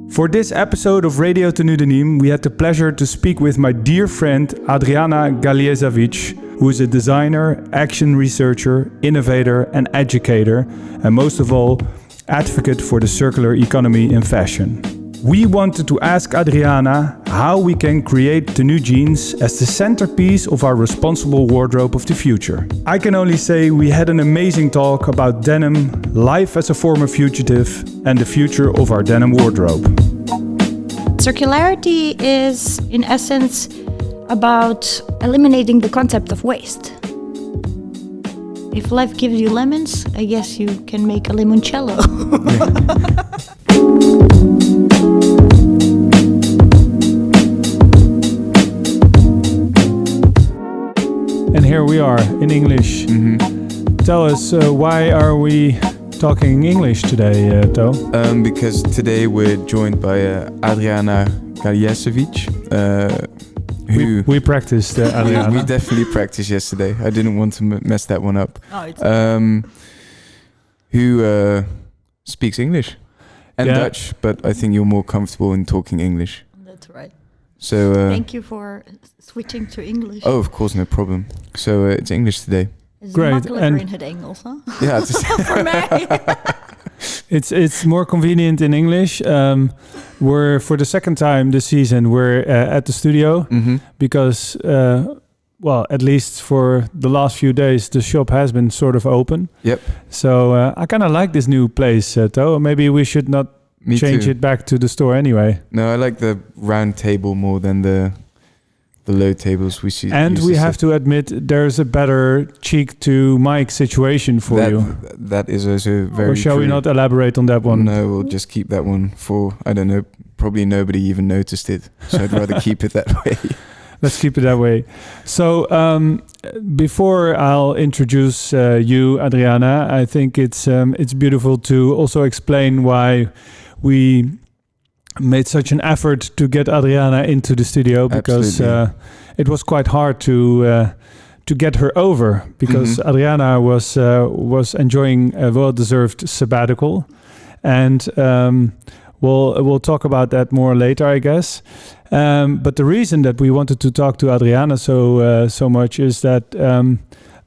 For this episode of Radio Tenue de Nîmes, we had the pleasure to speak with my dear friend Adriana Galijasevic, who is a designer, action researcher, innovator and educator, and most of all, advocate for the circular economy in fashion. We wanted to ask Adriana how we can create tenue jeans as the centerpiece of our responsible wardrobe of the future. I can only say we had an amazing talk about denim, life as a former fugitive, and the future of our denim wardrobe. Circularity is, in essence, about eliminating the concept of waste. If life gives you lemons, I guess you can make a limoncello. And here we are in English. Mm-hmm. Tell us, why are we talking English today, To? Because today we're joined by Adriana Galijasevic. We practiced, Adriana. We definitely practiced yesterday. I didn't want to mess that one up. Oh, it's who speaks English and Dutch, but I think you're more comfortable in talking English. That's right. So thank you for switching to English. Oh, of course, no problem. So it's English today. Het is Great. makkelijker in het Engels, hè? Ja, het is voor mij. It's more convenient in English. We're for the second time this season we're at the studio because at least for the last few days the shop has been sort of open. Yep. So I kind of like this new place, To. Maybe we should not change it back to the store anyway. No, I like the round table more than the low tables we see. And we have to admit there's a better cheek to mic situation for you. That is also very Or shall true. we not elaborate on that one? No, we'll just keep that one for, I don't know, probably nobody even noticed it. So I'd rather keep it that way. Let's keep it that way. So before I'll introduce you, Adriana, I think it's beautiful to also explain why we made such an effort to get Adriana into the studio, because it was quite hard to get her over, because Adriana was enjoying a well-deserved sabbatical, and we'll talk about that more later, I guess. But the reason that we wanted to talk to Adriana so much is that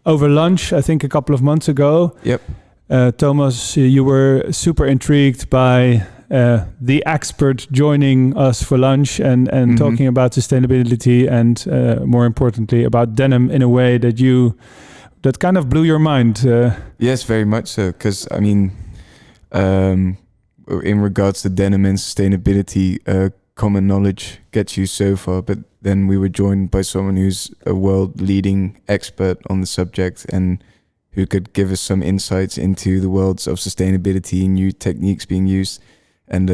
over lunch, I think a couple of months ago, Thomas, you were super intrigued by the expert joining us for lunch and talking about sustainability and more importantly about denim in a way that kind of blew your mind. Yes, very much so. Because I mean, in regards to denim and sustainability, common knowledge gets you so far, but then we were joined by someone who's a world-leading expert on the subject and who could give us some insights into the worlds of sustainability and new techniques being used. And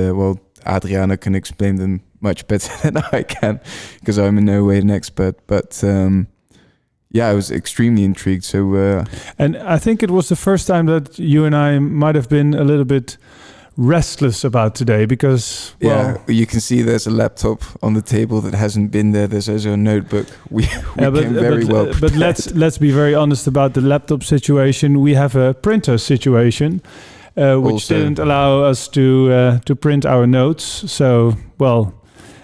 Adriana can explain them much better than I can, because I'm in no way an expert. But I was extremely intrigued. So, and I think it was the first time that you and I might have been a little bit restless about today, because you can see there's a laptop on the table that hasn't been there. There's also a notebook. We came very well prepared. But let's be very honest about the laptop situation. We have a printer situation. Which also didn't allow us to print our notes. So,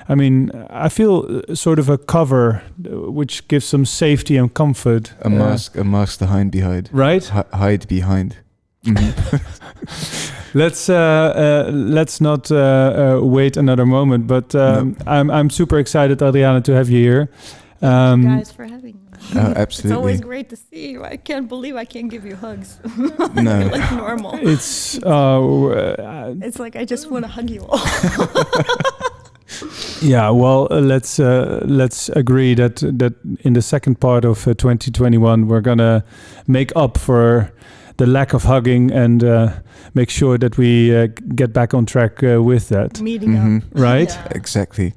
I mean, I feel sort of a cover which gives some safety and comfort. A mask to hide behind. Right? Hide behind. Let's not wait another moment. But I'm super excited, Adriana, to have you here. Thank you guys for having me. Oh, absolutely. It's always great to see you. I can't believe I can't give you hugs. No. Like normal. It's like I just want to hug you all. Yeah, well, let's agree that in the second part of 2021 we're gonna make up for the lack of hugging and make sure that we get back on track with that. Meeting up, right? Yeah. Exactly.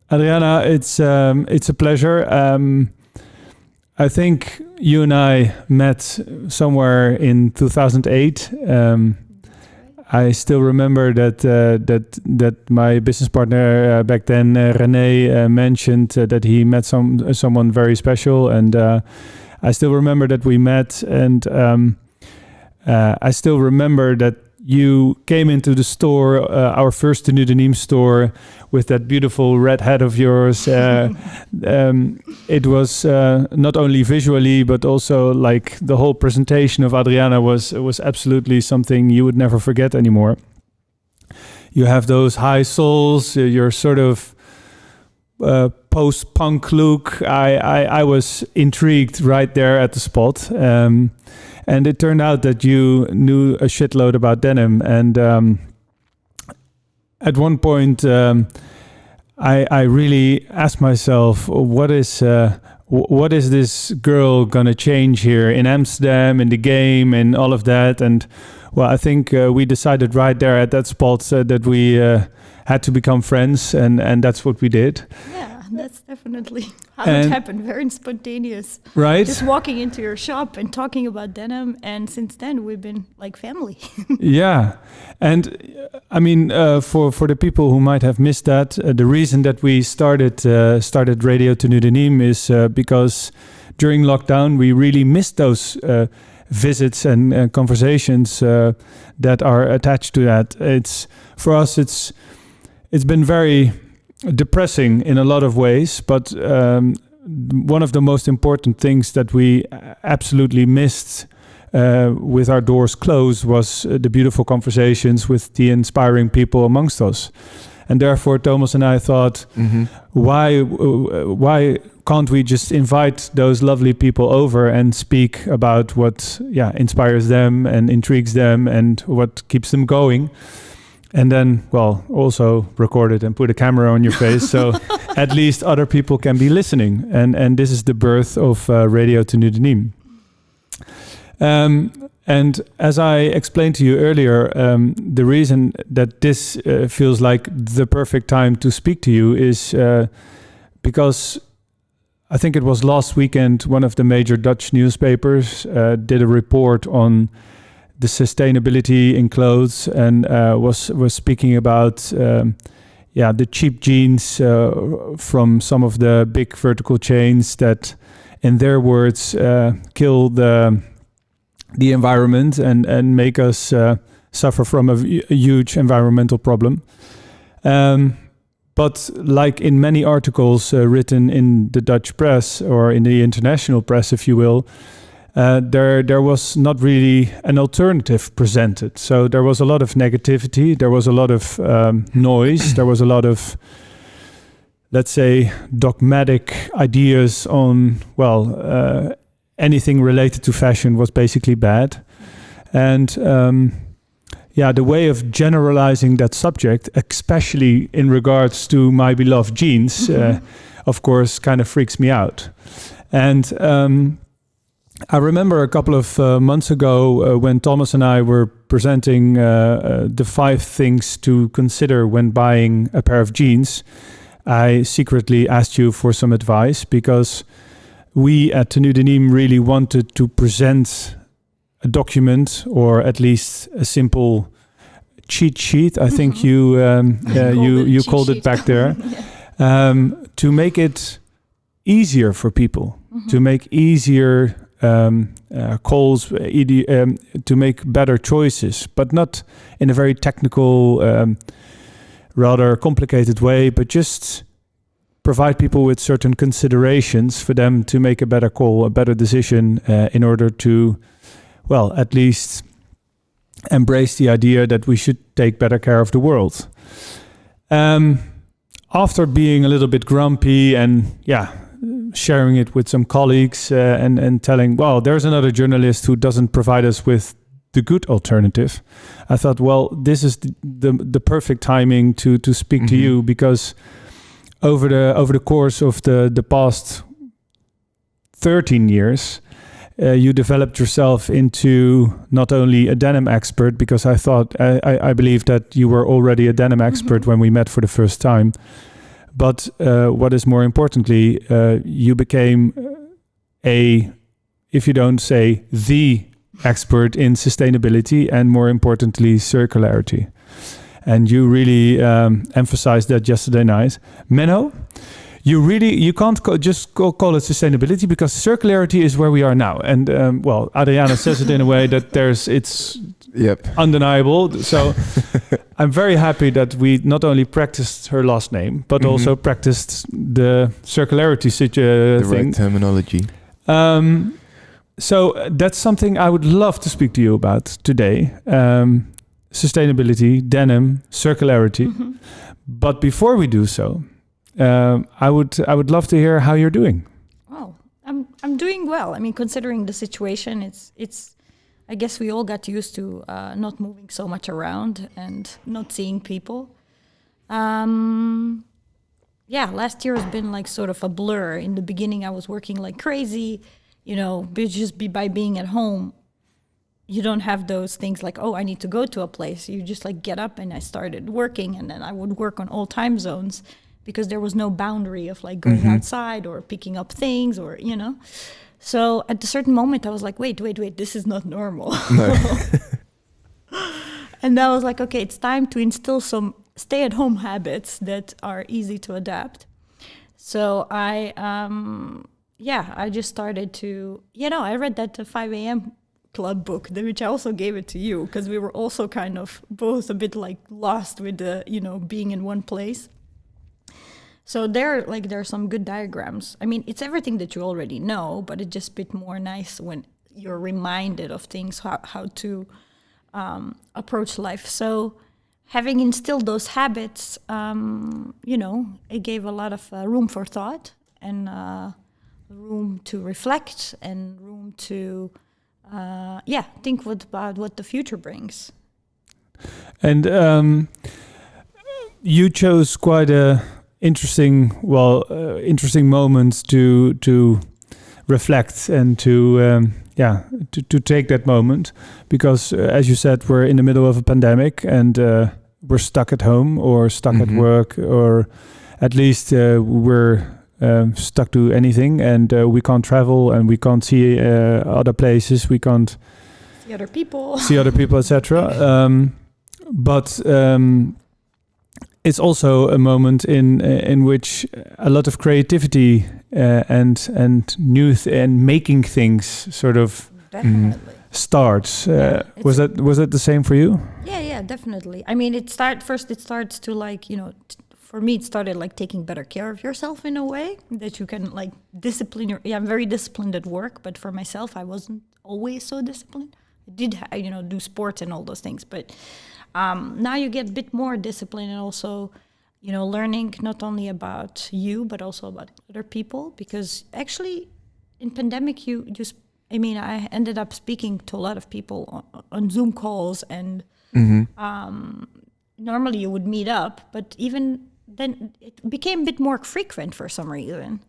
Adriana, it's a pleasure. I think you and I met somewhere in 2008. I still remember that my business partner back then, René, mentioned that he met someone very special, and I still remember that we met, and I still remember that you came into the store, our first Tenue de Nîmes store, with that beautiful red hat of yours. It was not only visually, but also like the whole presentation of Adriana was absolutely something you would never forget anymore. You have those high soles, you're sort of post-punk look. I was intrigued right there at the spot. And it turned out that you knew a shitload about denim. And at one point, I really asked myself, what is this girl gonna change here in Amsterdam, in the game, and all of that? And well, I think we decided right there at that spot that we had to become friends, and that's what we did. Yeah, that's definitely how it happened. Very spontaneous. Right? Just walking into your shop and talking about denim, and since then we've been like family. Yeah, and I mean, for the people who might have missed that, the reason that we started Radio Tenue de Nîmes is because during lockdown we really missed those visits and conversations that are attached to that. It's for us, it's been very depressing in a lot of ways, but one of the most important things that we absolutely missed with our doors closed was the beautiful conversations with the inspiring people amongst us. And therefore, Thomas and I thought, why can't we just invite those lovely people over and speak about what inspires them and intrigues them and what keeps them going? And then, well, also record it and put a camera on your face, so at least other people can be listening. And this is the birth of Radio Tenue de Nîmes. And as I explained to you earlier, the reason that this feels like the perfect time to speak to you is because I think it was last weekend, one of the major Dutch newspapers did a report on the sustainability in clothes and was speaking about the cheap jeans from some of the big vertical chains that, in their words, kill the environment and make us suffer from a huge environmental problem. But like in many articles written in the Dutch press or in the international press, if you will, there was not really an alternative presented. So there was a lot of negativity, there was a lot of noise, there was a lot of, let's say, dogmatic ideas on, anything related to fashion was basically bad. And the way of generalizing that subject, especially in regards to my beloved jeans, of course, kind of freaks me out. And I remember a couple of months ago when Thomas and I were presenting the 5 things to consider when buying a pair of jeans, I secretly asked you for some advice because we at Tenue de Nîmes really wanted to present a document or at least a simple cheat sheet. I think you called it back there, to make it easier for people, to make easier calls, to make better choices, but not in a very technical, rather complicated way, but just provide people with certain considerations for them to make a better call, a better decision in order to, at least embrace the idea that we should take better care of the world. After being a little bit grumpy and sharing it with some colleagues and telling, there's another journalist who doesn't provide us with the good alternative, I thought, this is the perfect timing to speak to you, because over the course of the past 13 years, you developed yourself into not only a denim expert, because I believe that you were already a denim expert when we met for the first time. But what is more importantly, you became if you don't say the expert in sustainability and more importantly, circularity. And you really emphasized that yesterday night. Menno, you can't call it sustainability, because circularity is where we are now. And well, Adriana says it in a way that it's undeniable. So I'm very happy that we not only practiced her last name, but also practiced the circularity the thing. right terminology. So that's something I would love to speak to you about today. Sustainability, denim, circularity. But before we do so, I would love to hear how you're doing. Oh, I'm doing well. I mean, considering the situation, it's. I guess we all got used to not moving so much around and not seeing people. Last year has been like sort of a blur. In the beginning, I was working like crazy, by being at home. You don't have those things like, oh, I need to go to a place. You just like get up, and I started working, and then I would work on all time zones because there was no boundary of like going outside or picking up things or, So at a certain moment, I was like, wait, this is not normal. No. And I was like, okay, it's time to instill some stay-at-home habits that are easy to adapt. So I just started to, I read that 5 a.m. Club book, which I also gave it to you, because we were also kind of both a bit like lost with the, being in one place. So there are some good diagrams. I mean, it's everything that you already know, but it's just a bit more nice when you're reminded of things, how to approach life. So having instilled those habits, it gave a lot of room for thought and room to reflect and room to, think about what the future brings. And you chose quite a interesting moments to reflect and to take that moment, because as you said, we're in the middle of a pandemic and we're stuck at home or stuck at work, or at least we're stuck to anything, and we can't travel and we can't see other places, we can't see other people, etc. But it's also a moment in which a lot of creativity and new and making things sort of starts. Was that the same for you? Yeah, definitely. I mean, it starts to like, for me, it started like taking better care of yourself in a way that you can like discipline I'm very disciplined at work, but for myself, I wasn't always so disciplined. I did, do sports and all those things, but now you get a bit more discipline, and also, learning not only about you, but also about other people, because actually in pandemic, I ended up speaking to a lot of people on Zoom calls, and normally you would meet up, but even then it became a bit more frequent for some reason.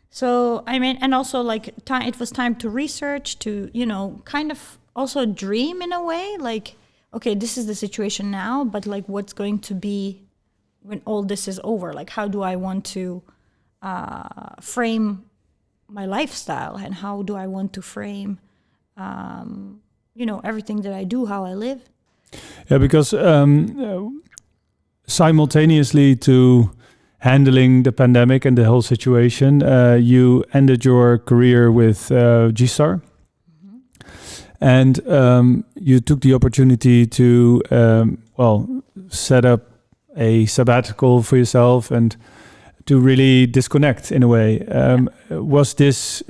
So, and also like it was time to research, to, kind of also dream in a way, like, okay, this is the situation now, but like what's going to be when all this is over? Like, how do I want to frame my lifestyle, and how do I want to frame, everything that I do, how I live? Yeah, because simultaneously to handling the pandemic and the whole situation, you ended your career with G-Star. And you took the opportunity to, set up a sabbatical for yourself and to really disconnect in a way. Was this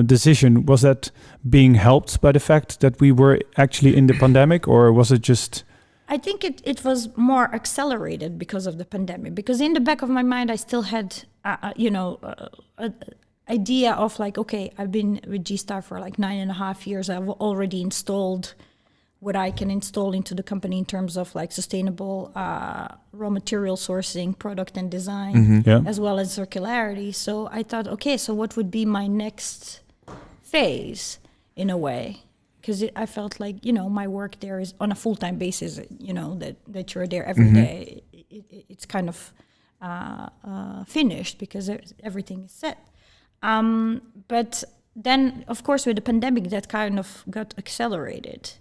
decision, was that being helped by the fact that we were actually in the pandemic, or was it just? I think it was more accelerated because of the pandemic, because in the back of my mind, I still had, idea of like, okay, I've been with G-Star for like 9.5 years. I've already installed what I can install into the company in terms of like sustainable raw material sourcing, product and design, as well as circularity. So I thought, okay, so what would be my next phase in a way? Because I felt like, my work there is on a full-time basis, that you're there every day. It's kind of finished because everything is set. But then, of course, with the pandemic, that kind of got accelerated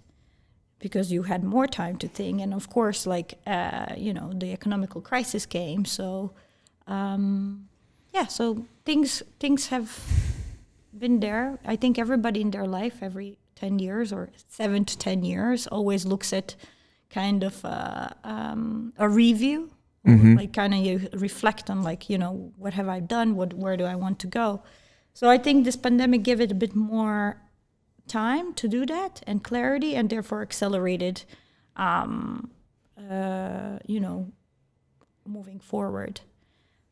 because you had more time to think. And of course, like, the economical crisis came. So so things have been there. I think everybody in their life, every 10 years or 7 to 10 years, always looks at kind of a review. Like kind of you reflect on like, what have I done? Where do I want to go? So I think this pandemic gave it a bit more time to do that and clarity, and therefore accelerated, moving forward.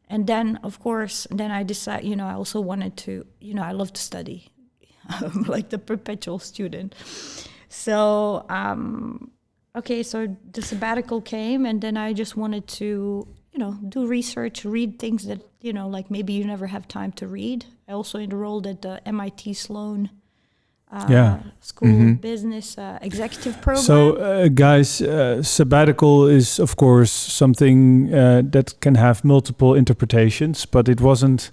And then, of course, I decided, I also wanted to, I love to study. I'm like the perpetual student. So, so the sabbatical came, and then I just wanted to, do research, read things that, like maybe you never have time to read. I also enrolled at the MIT Sloan School of Business Executive Program. So, guys, sabbatical is, of course, something that can have multiple interpretations, but it wasn't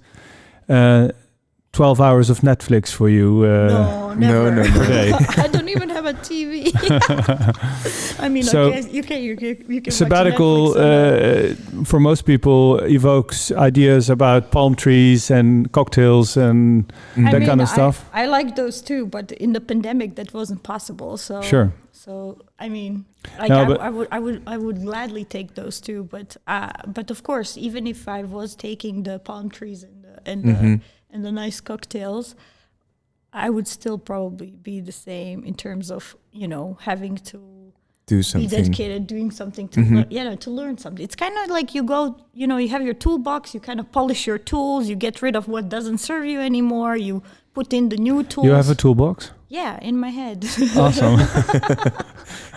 12 hours of Netflix for you. No, never. No. I don't even have a TV. I mean, So, you can sabbatical, watch Netflix for most people, evokes ideas about palm trees and cocktails and that kind of stuff. I like those too, but in the pandemic that wasn't possible. So Sure. So I mean, like No, I would gladly take those too, but of course, even if I was taking the palm trees and the nice cocktails, I would still probably be the same in terms of having to Do something. be dedicated, doing something to to learn something. It's kind of like you go, you have your toolbox, you kind of polish your tools, you get rid of what doesn't serve you anymore, you put in the new tools. You have a toolbox? Yeah, in my head. Awesome.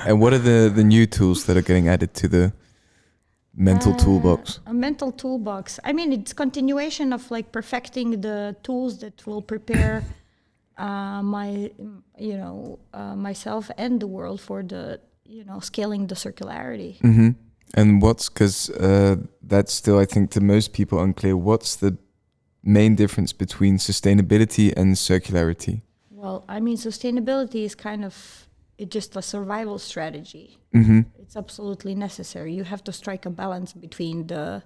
And what are the new tools that are getting added to the mental toolbox? A mental toolbox. I mean, it's continuation of like perfecting the tools that will prepare myself and the world for the scaling the circularity. And because that's still, I think, to most people unclear. What's the main difference between sustainability and circularity? Well, I mean, sustainability is it's just a survival strategy. It's absolutely necessary. You have to strike a balance between the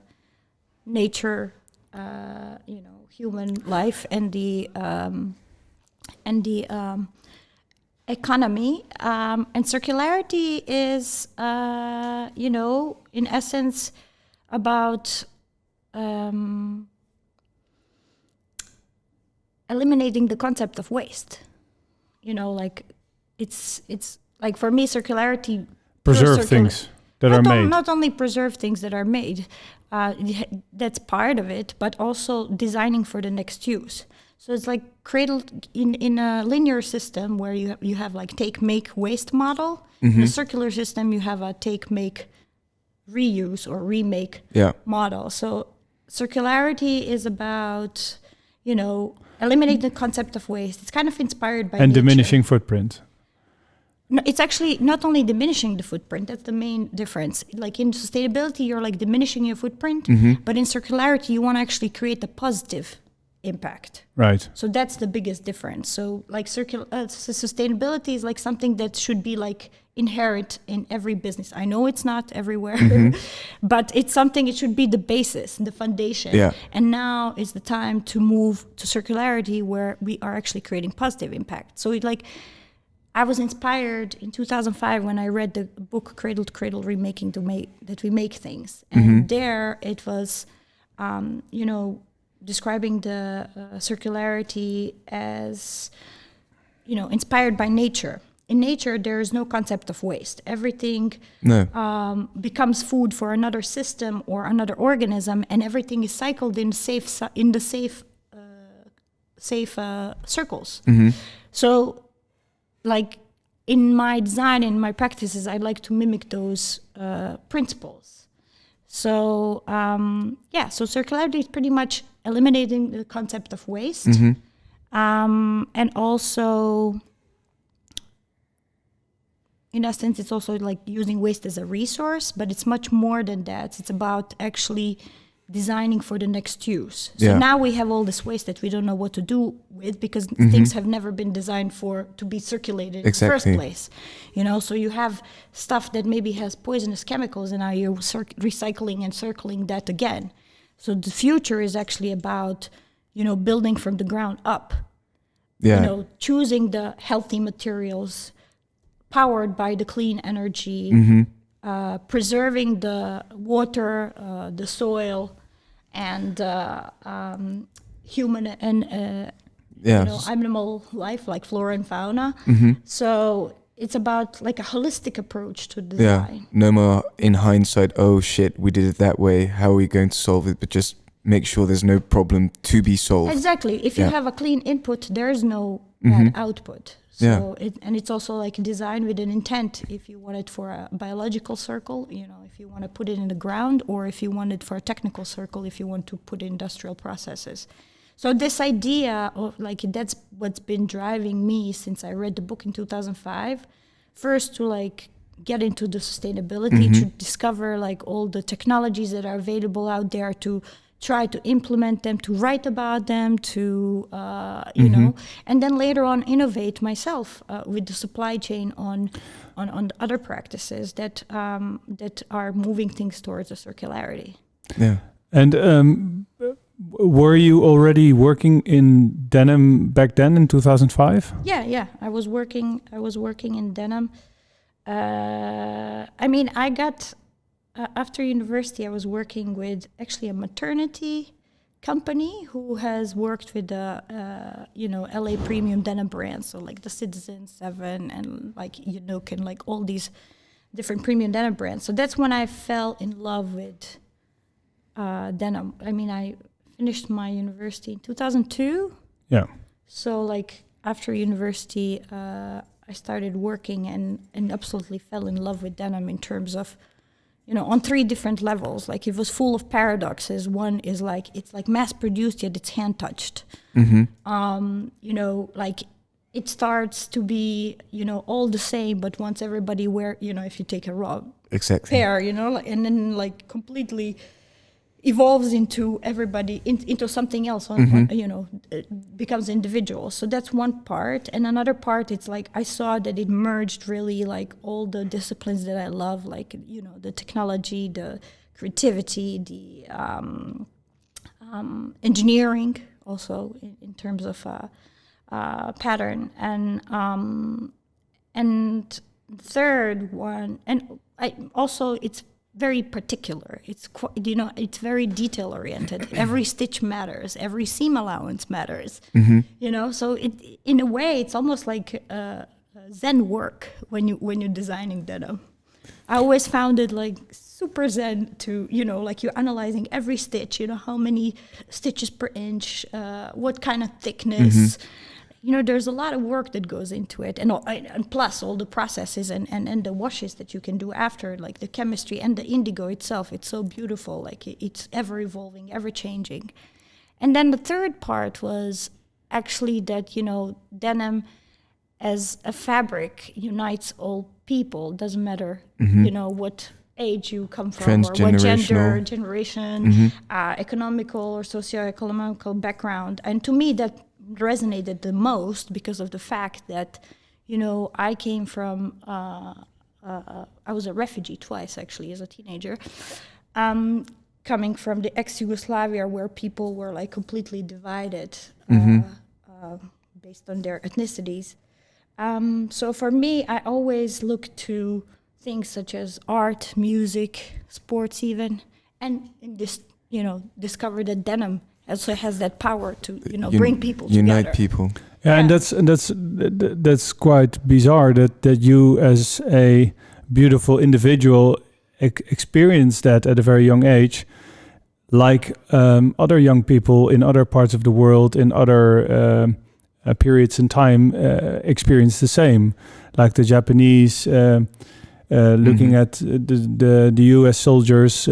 nature, human life, and the economy. And circularity is, in essence, about eliminating the concept of waste. It's like, for me, circularity Preserve things that are made. Not only preserve things that are made, that's part of it, but also designing for the next use. So it's like Cradle in a linear system where you have like take, make, waste model. In a circular system, you have a take, make, reuse or remake model. So circularity is about, eliminating the concept of waste. It's kind of inspired by and nature. Diminishing footprint. No, it's actually not only diminishing the footprint. That's the main difference. Like in sustainability, you're like diminishing your footprint, but in circularity, you want to actually create a positive impact. Right. So that's the biggest difference. So like sustainability is like something that should be like inherent in every business. I know it's not everywhere, but it's something, it should be the basis, the foundation. Yeah. And now is the time to move to circularity where we are actually creating positive impact. So I was inspired in 2005 when I read the book Cradle to Cradle Remaking that we make things. And there it was, describing the circularity as, inspired by nature. In nature, there is no concept of waste. Everything becomes food for another system or another organism, and everything is cycled in the safe circles. So, like in my design, in my practices, I like to mimic those principles. So, so circularity is pretty much eliminating the concept of waste, and also, in essence, it's also like using waste as a resource, but it's much more than that. It's about actually designing for the next use. So now we have all this waste that we don't know what to do with because things have never been designed to be circulated in the first place. So you have stuff that maybe has poisonous chemicals and now you're recycling and circling that again. So the future is actually about, building from the ground up. Yeah. Choosing the healthy materials, powered by the clean energy, preserving the water, the soil, and human and animal life, like flora and fauna. So it's about like a holistic approach to design. Yeah, no more in hindsight, oh shit, we did it that way, how are we going to solve it? But just make sure there's no problem to be solved. Exactly. If you have a clean input, there's no bad output. So it's also like design with an intent. If you want it for a biological circle, if you want to put it in the ground, or if you want it for a technical circle, if you want to put industrial processes. So this idea of that's what's been driving me since I read the book in 2005. First to get into the sustainability, to discover all the technologies that are available out there, to try to implement them, to write about them, to and then later on innovate myself with the supply chain on other practices that are moving things towards a circularity. Yeah. And were you already working in denim back then in 2005? Yeah. I was working in denim. I got after university, I was working with actually a maternity company who has worked with the LA premium denim brands, so like the Citizen 7 and and all these different premium denim brands. So that's when I fell in love with denim. I finished my university in 2002. Yeah. So after university, I started working and absolutely fell in love with denim in terms of, on 3 different levels. It was full of paradoxes. One is it's mass produced, yet it's hand touched. It starts to be, all the same, but once everybody wear, if you take a raw pair, and then completely evolves into everybody, into something else, becomes individual. So that's one part. And another part, it's I saw that it merged really all the disciplines that I love, the technology, the creativity, the engineering also in terms of pattern. And third one, and it's very particular. It's it's very detail oriented. Every stitch matters. Every seam allowance matters. So it, in a way, it's almost like Zen work when you're designing denim. I always found it super Zen to you're analyzing every stitch. How many stitches per inch, what kind of thickness. There's a lot of work that goes into it, and plus all the processes and the washes that you can do after, the chemistry and the indigo itself. It's so beautiful, it's ever evolving, ever changing. And then the third part was actually that, denim as a fabric unites all people. Doesn't matter, what age you come from, or what gender, generation, economical or socio-economical background. And to me, that resonated the most because of the fact that, I came from, I was a refugee twice actually as a teenager, coming from the ex-Yugoslavia where people were completely divided based on their ethnicities. So for me, I always look to things such as art, music, sports even, and in this, discover that denim also has that power to bring people together. Unite people. Yeah, and that's quite bizarre that you as a beautiful individual experience that at a very young age, other young people in other parts of the world, in other periods in time, experience the same. Like the Japanese looking at the US soldiers.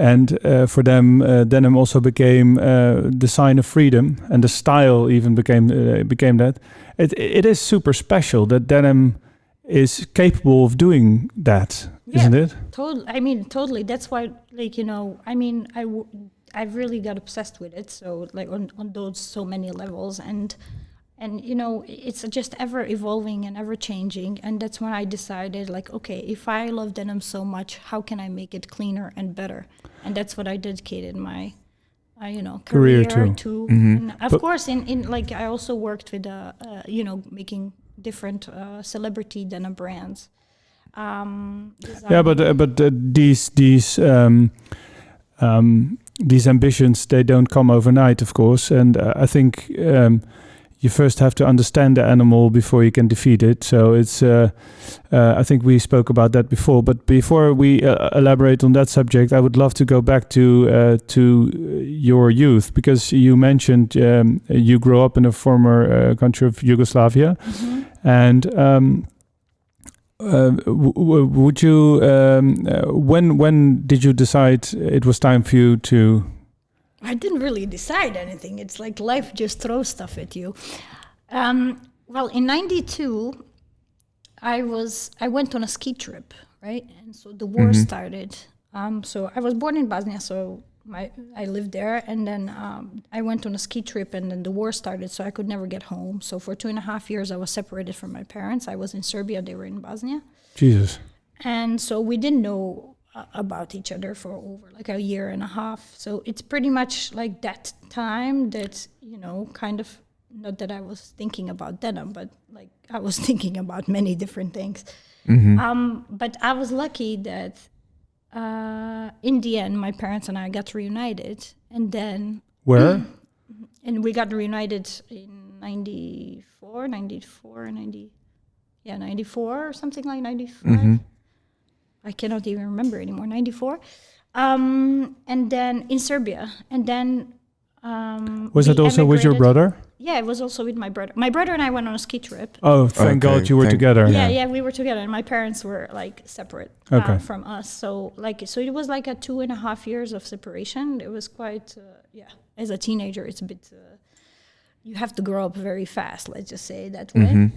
And for them, denim also became the sign of freedom, and the style even became that. It is super special that denim is capable of doing that, isn't it? Totally. Totally. That's why, I've really got obsessed with it. So on those so many levels, and And, it's just ever evolving and ever changing. And that's when I decided, like, okay, if I love denim so much, how can I make it cleaner and better? And that's what I dedicated my, career to. And of course, I also worked with, making different celebrity denim brands. These ambitions, they don't come overnight, of course. And I think you first have to understand the animal before you can defeat it. So it's, I think we spoke about that before. But before we elaborate on that subject, I would love to go back to your youth, because you mentioned you grew up in a former country of Yugoslavia. And would you, when did you decide it was time for you to... I didn't really decide anything. It's like life just throws stuff at you. Well, in '92, I went on a ski trip, right? And so the war started. So I was born in Bosnia, so I lived there, and then I went on a ski trip, and then the war started, so I could never get home. So for 2.5 years, I was separated from my parents. I was in Serbia, they were in Bosnia. Jesus. And so we didn't know about each other for over like a year and a half. So it's pretty much like that time that, kind of, not that I was thinking about denim, but like I was thinking about many different things. But I was lucky that in the end, my parents and I got reunited. And then... Where? And we got reunited in 94 or something like 95. I cannot even remember anymore, 94. And then in Serbia. And then... was that also with your brother? Yeah, it was also with my brother. My brother and I went on a ski trip. Oh, thank God you were together. Yeah, we were together. And my parents were like separate from us. So it was like a 2.5 years of separation. It was quite, as a teenager, it's a bit... you have to grow up very fast, let's just say that way.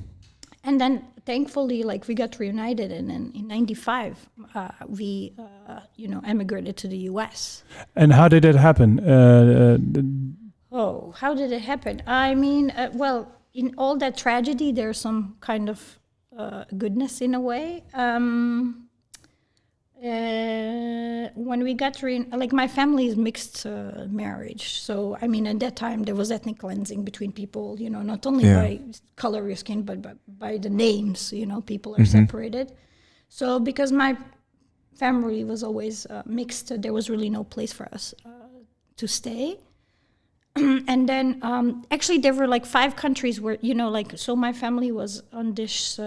And then, thankfully, we got reunited, and then in '95, we, emigrated to the U.S. And how did it happen? How did it happen? I mean, in all that tragedy, there's some kind of goodness in a way. When we got my family is mixed marriage. So, I mean, at that time, there was ethnic cleansing between people, not only by color of your skin, but by the names, people are separated. So, because my family was always mixed, there was really no place for us to stay. And then, actually, there were 5 countries where, so my family was on this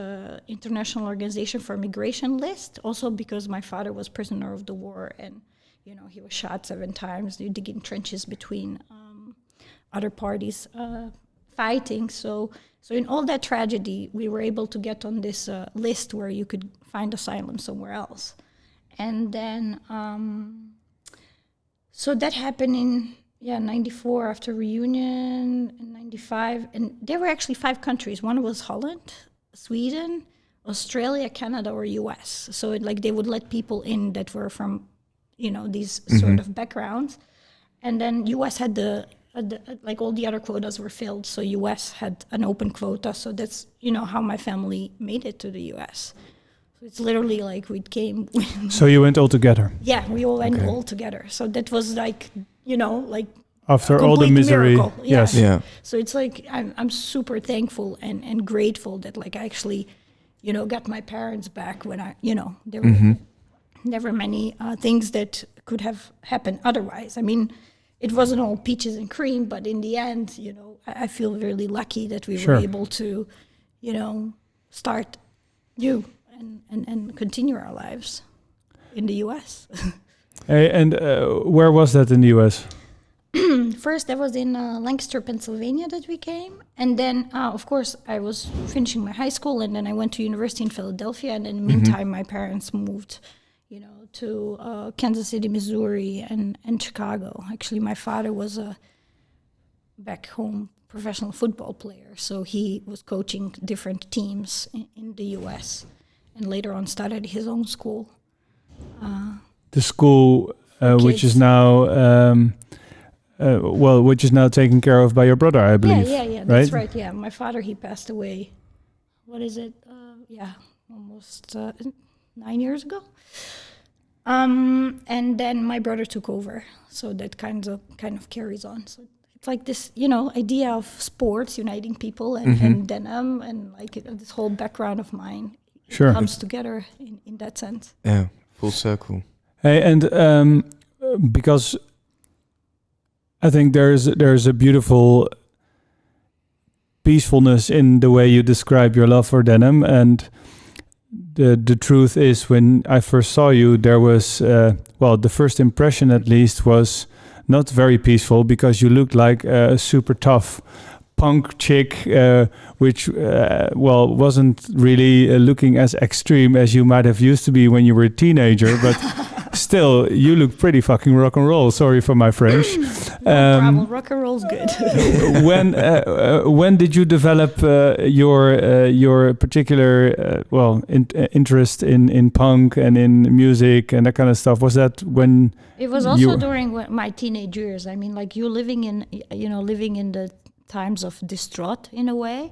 international organization for migration list, also because my father was prisoner of the war, and, he was shot 7 times, digging trenches between other parties fighting. So in all that tragedy, we were able to get on this list where you could find asylum somewhere else. And then, so that happened in... 94 after reunion, and 95. And there were actually 5 countries. One was Holland, Sweden, Australia, Canada, or US. So they would let people in that were from, these sort of backgrounds. And then US had all the other quotas were filled. So US had an open quota. So that's, how my family made it to the US. So it's literally we came. So you went all together? Yeah, we all went all together. So that was after all the misery. Miracle. Yes. Yeah. So it's I'm super thankful and grateful that I actually, got my parents back when there were never many things that could have happened otherwise. I mean, it wasn't all peaches and cream, but in the end, I feel really lucky that we were able to, start new and continue our lives in the U.S. Hey, and where was that in the U.S.? First, that was in Lancaster, Pennsylvania that we came. And then, of course, I was finishing my high school, and then I went to university in Philadelphia. And in the meantime, my parents moved, to Kansas City, Missouri, and Chicago. Actually, my father was a back home professional football player. So he was coaching different teams in the U.S. and later on started his own school. The school, which is now which is now taken care of by your brother, I believe. Yeah. That's right. Yeah, my father, he passed away. What is it? Almost 9 years ago. And then my brother took over, so that kind of carries on. So it's like this, idea of sports uniting people and denim and like this whole background of mine comes together in that sense. Yeah, full circle. Hey, and because I think there's a beautiful peacefulness in the way you describe your love for denim, and the truth is, when I first saw you, there was the first impression at least was not very peaceful, because you looked like a super tough punk chick, which wasn't really looking as extreme as you might have used to be when you were a teenager, but still you look pretty fucking rock and roll. Sorry for my French. No problem. Rock and roll's good. When did you develop your particular interest in punk and in music and that kind of stuff? Was that when it was also during my teenage years? I mean, like you living in the times of distraught in a way,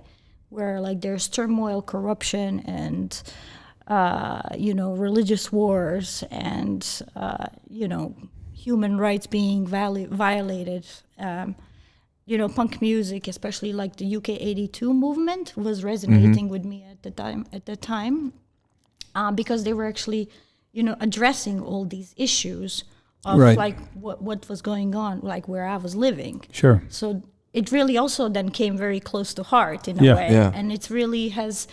where like there's turmoil, corruption, and religious wars, and human rights being violated. Punk music, especially like the UK 82 movement, was resonating with me at the time, because they were actually addressing all these issues of like what was going on, like where I was living. Sure. So it really also then came very close to heart in a way. Yeah. And it really has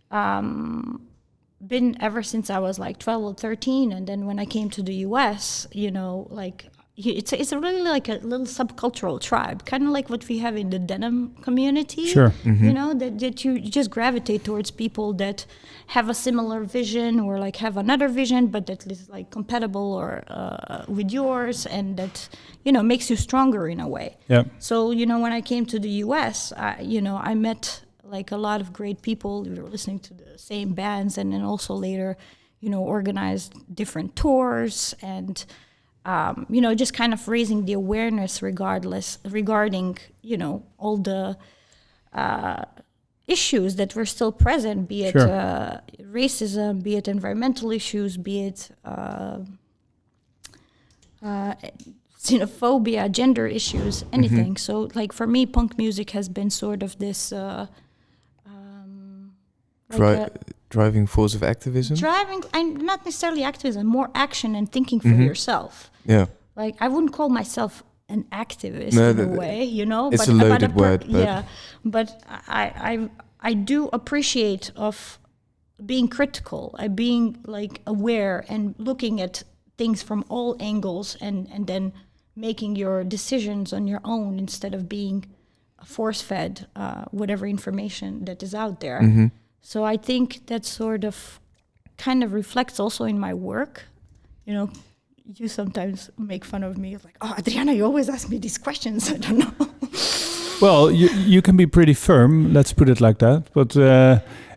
been ever since I was like 12 or 13. And then when I came to the US, it's really like a little subcultural tribe, kind of like what we have in the denim community. Sure. That you just gravitate towards people that have a similar vision, or like have another vision, but that is like compatible or with yours, and that makes you stronger in a way. Yeah. So when I came to the US, I met like a lot of great people. We were listening to the same bands, and then also later, organized different tours, and just kind of raising the awareness regarding all the issues that were still present, be it racism, be it environmental issues, be it xenophobia, gender issues, anything. So like for me, punk music has been sort of this driving force of activism? Not necessarily activism, more action and thinking for yourself. Yeah. Like I wouldn't call myself an activist in a way, It's a loaded word. But I do appreciate of being critical, being like aware and looking at things from all angles, and then making your decisions on your own instead of being force-fed whatever information that is out there. So I think that sort of kind of reflects also in my work. You sometimes make fun of me, like, oh, Adriana, you always ask me these questions. I don't know. Well, you can be pretty firm. Let's put it like that. But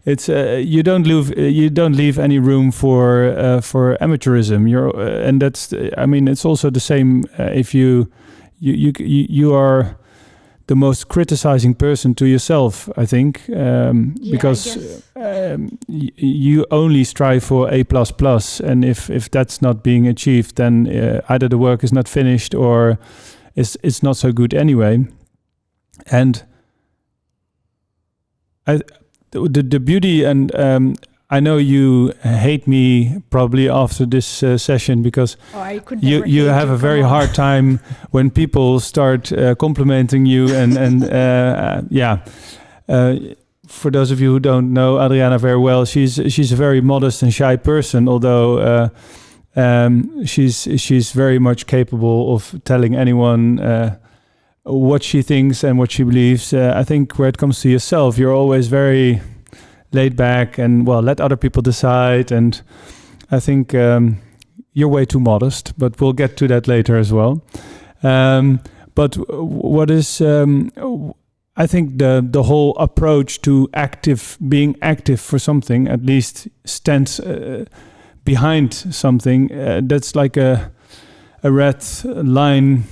it's you don't leave any room for amateurism. And that's. I mean, it's also the same if you are the most criticizing person to yourself, I think, because you only strive for A++, and if that's not being achieved, then either the work is not finished or it's not so good anyway. And the beauty, and I know you hate me probably after this session, because you have a very hard time when people start complimenting you for those of you who don't know Adriana very well, she's a very modest and shy person, although she's very much capable of telling anyone what she thinks and what she believes. I think where it comes to yourself, you're always very laid back and let other people decide, and I think you're way too modest, but we'll get to that later as well. But what is I think the whole approach to being active for something, at least stands behind something, that's like a red line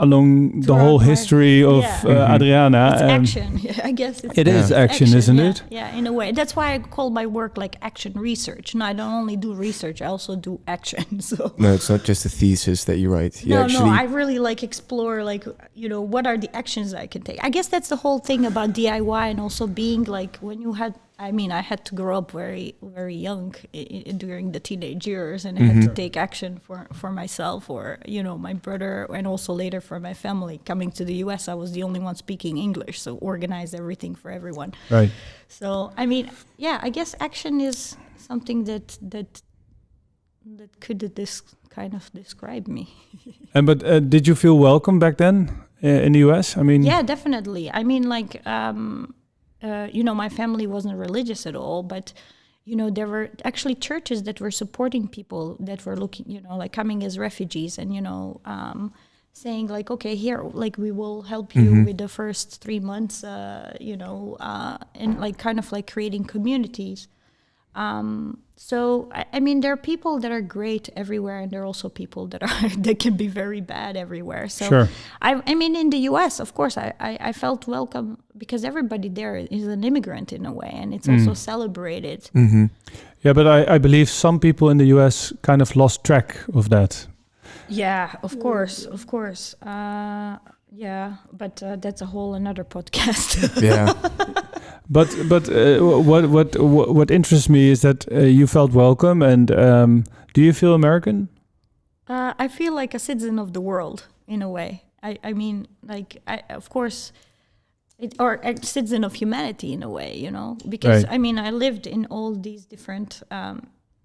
along the Throughout whole my- history of Adriana. It's action. I guess It is action, isn't yeah. it? Yeah, in a way. That's why I call my work like action research. And I don't only do research, I also do action. So No, it's not just a thesis that you write. You no, actually, I really like explore like, you know, what are the actions I can take. I guess that's the whole thing about DIY and also being like when you had, I mean, I had to grow up very, very young during the teenage years, and I had to take action for myself or, you know, my brother, and also later for my family. Coming to the US, I was the only one speaking English, so organize everything for everyone. Right. So, I mean, yeah, I guess action is something that could this kind of describe me. But did you feel welcome back then in the US? I mean, Yeah, definitely. I mean, like, you know, my family wasn't religious at all, but, you know, there were actually churches that were supporting people that were looking, you know, like coming as refugees and, you know, saying like, okay, here, like we will help you with the first 3 months, you know, and like kind of like creating communities. So I mean, there are people that are great everywhere, and there are also people that are that can be very bad everywhere. So Sure. I mean, in the U.S., of course, I felt welcome because everybody there is an immigrant in a way, and it's also celebrated. Yeah, but I believe some people in the US kind of lost track of that. Yeah, of course. Yeah, but that's a whole another podcast. yeah. But what interests me is that you felt welcome, and do you feel American? I feel like a citizen of the world in a way. I mean, like, of course, or a citizen of humanity in a way, you know, because Right. I mean, I lived in all these different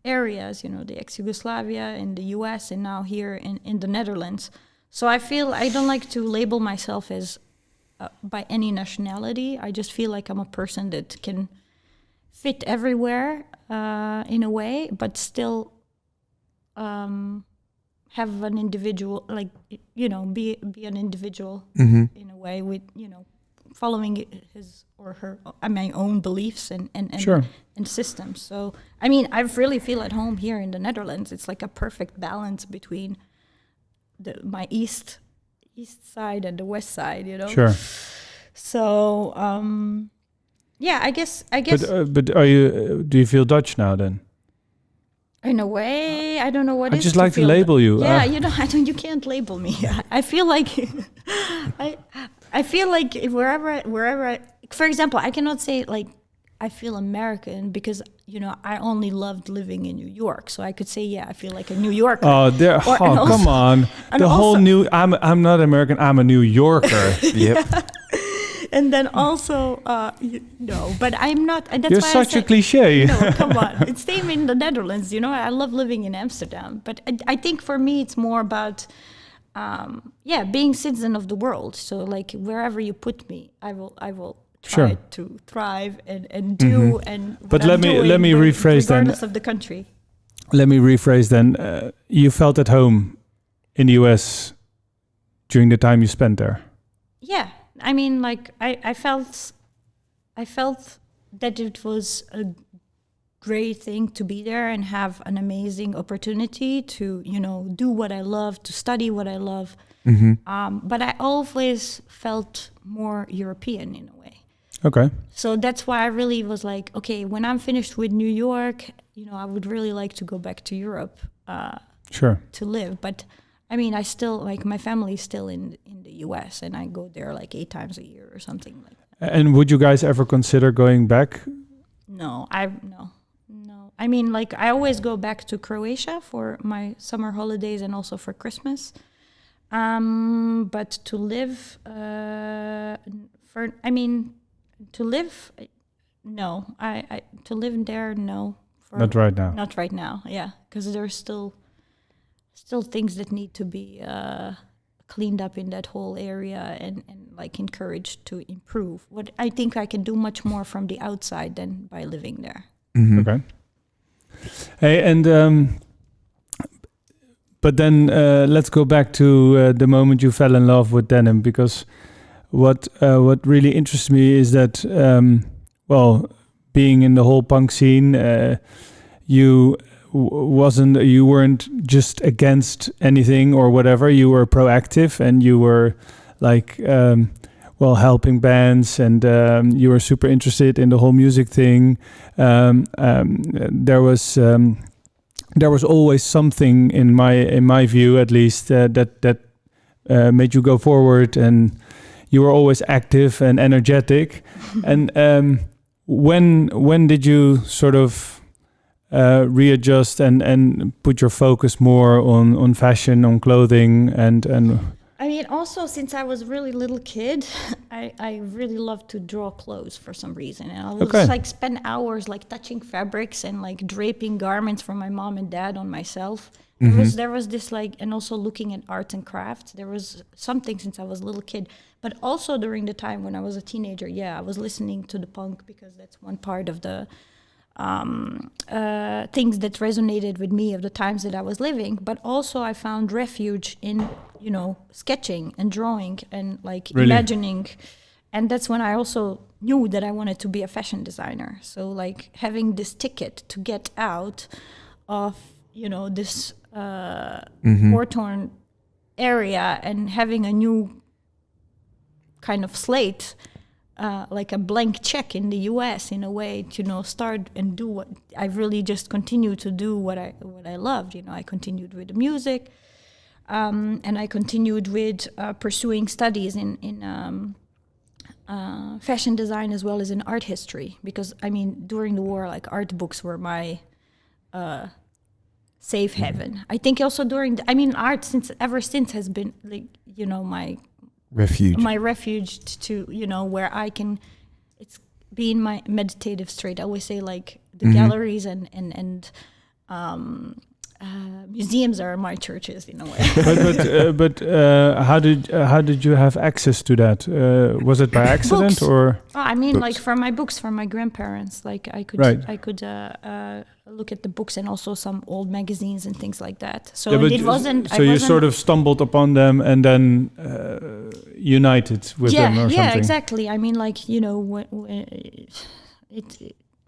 areas, you know, the ex-Yugoslavia, in the US, and now here in the Netherlands. So I feel I don't like to label myself as by any nationality. I just feel like I'm a person that can fit everywhere in a way, but still have an individual, like, you know, be an individual in a way with, you know, following his or her my own beliefs and Sure. and systems. So I mean, I really feel at home here in the Netherlands. It's like a perfect balance between my east side and the west side, you know. Sure. So yeah, I guess. But do you feel Dutch now then? In a way, I don't know what I is just like to feel label you. Yeah, you know, you can't label me. I feel like I feel like if wherever for example, I cannot say like I feel American because, you know, I only loved living in New York, so I could say, yeah, I feel like a New Yorker. Oh, there! Or- and also- Come on! and The whole also- new. I'm not American. I'm a New Yorker. Yep. And then also, no, but I'm not. And that's You're why such a cliche. No, come on. It's same in the Netherlands. You know, I love living in Amsterdam, but I think for me it's more about, being citizen of the world. So like wherever you put me, I will try Sure. to thrive and do and. But what I'm let me doing, rephrase then. regardless of the country. Let me rephrase then. You felt at home in the US during the time you spent there. Yeah, I mean, like I felt that it was a great thing to be there and have an amazing opportunity to, you know, do what I love, to study what I love. But I always felt more European in a way. Okay. So that's why I really was like, okay, when I'm finished with New York, you know, I would really like to go back to Europe Sure. to live. But I mean, I still, like, my family is still in the US, and I go there like 8 times a year or something like that. And would you guys ever consider going back? No. I mean, like, I always go back to Croatia for my summer holidays and also for Christmas. But to live, no. To live there, no. Not right now. Not right now, yeah, because there's still things that need to be cleaned up in that whole area and like encouraged to improve. What I think I can do much more from the outside than by living there. Okay. Hey, and but then let's go back to the moment you fell in love with denim, because what really interests me is that being in the whole punk scene, you you weren't just against anything or whatever. You were proactive, and you were like helping bands, and you were super interested in the whole music thing. There was always something in my view, at least, that made you go forward, and you were always active and energetic. And when did you sort of readjust and put your focus more on fashion, on clothing, and I mean, also, since I was a really little kid, I really loved to draw clothes for some reason. And I would like spend hours like touching fabrics and like draping garments for my mom and dad on myself. There was this like, and also looking at arts and crafts. There was something since I was a little kid. But also during the time when I was a teenager, I was listening to the punk, because that's one part of the things that resonated with me of the times that I was living. But also I found refuge in, sketching and drawing and like imagining. And that's when I also knew that I wanted to be a fashion designer. So like having this ticket to get out of, this war-torn area and having a new kind of slate, like a blank check in the US in a way to start and do what I really just continued to do what I loved. I continued with the music, and I continued with pursuing studies in fashion design as well as in art history, because I mean during the war, like art books were my safe haven. I think also art ever since has been like my refuge to where I can, it's been my meditative state. I always say like the galleries and museums are my churches in a way. but how did you have access to that? Was it by accident or? Like from my books, from my grandparents. Like I could look at the books and also some old magazines and things like that. So it wasn't. So you sort of stumbled upon them and then united with them or something. Yeah, exactly. I mean, like when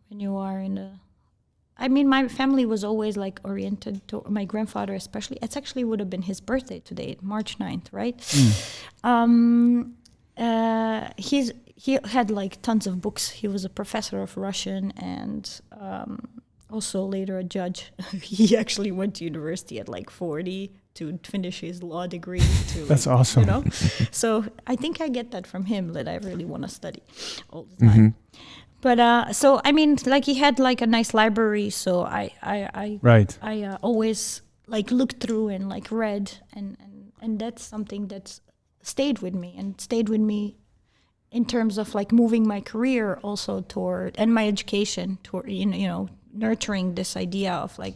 you are in the. My family was always like oriented to my grandfather, especially. It actually would have been his birthday today, March 9th, right? He had like tons of books. He was a professor of Russian and also later a judge. He actually went to university at like 40 to finish his law degree. That's awesome. So I think I get that from him, that I really want to study all the time. But he had like a nice library, so I always like looked through and like read, and that's something that's stayed with me in terms of like moving my career also toward, and my education toward, nurturing this idea of like,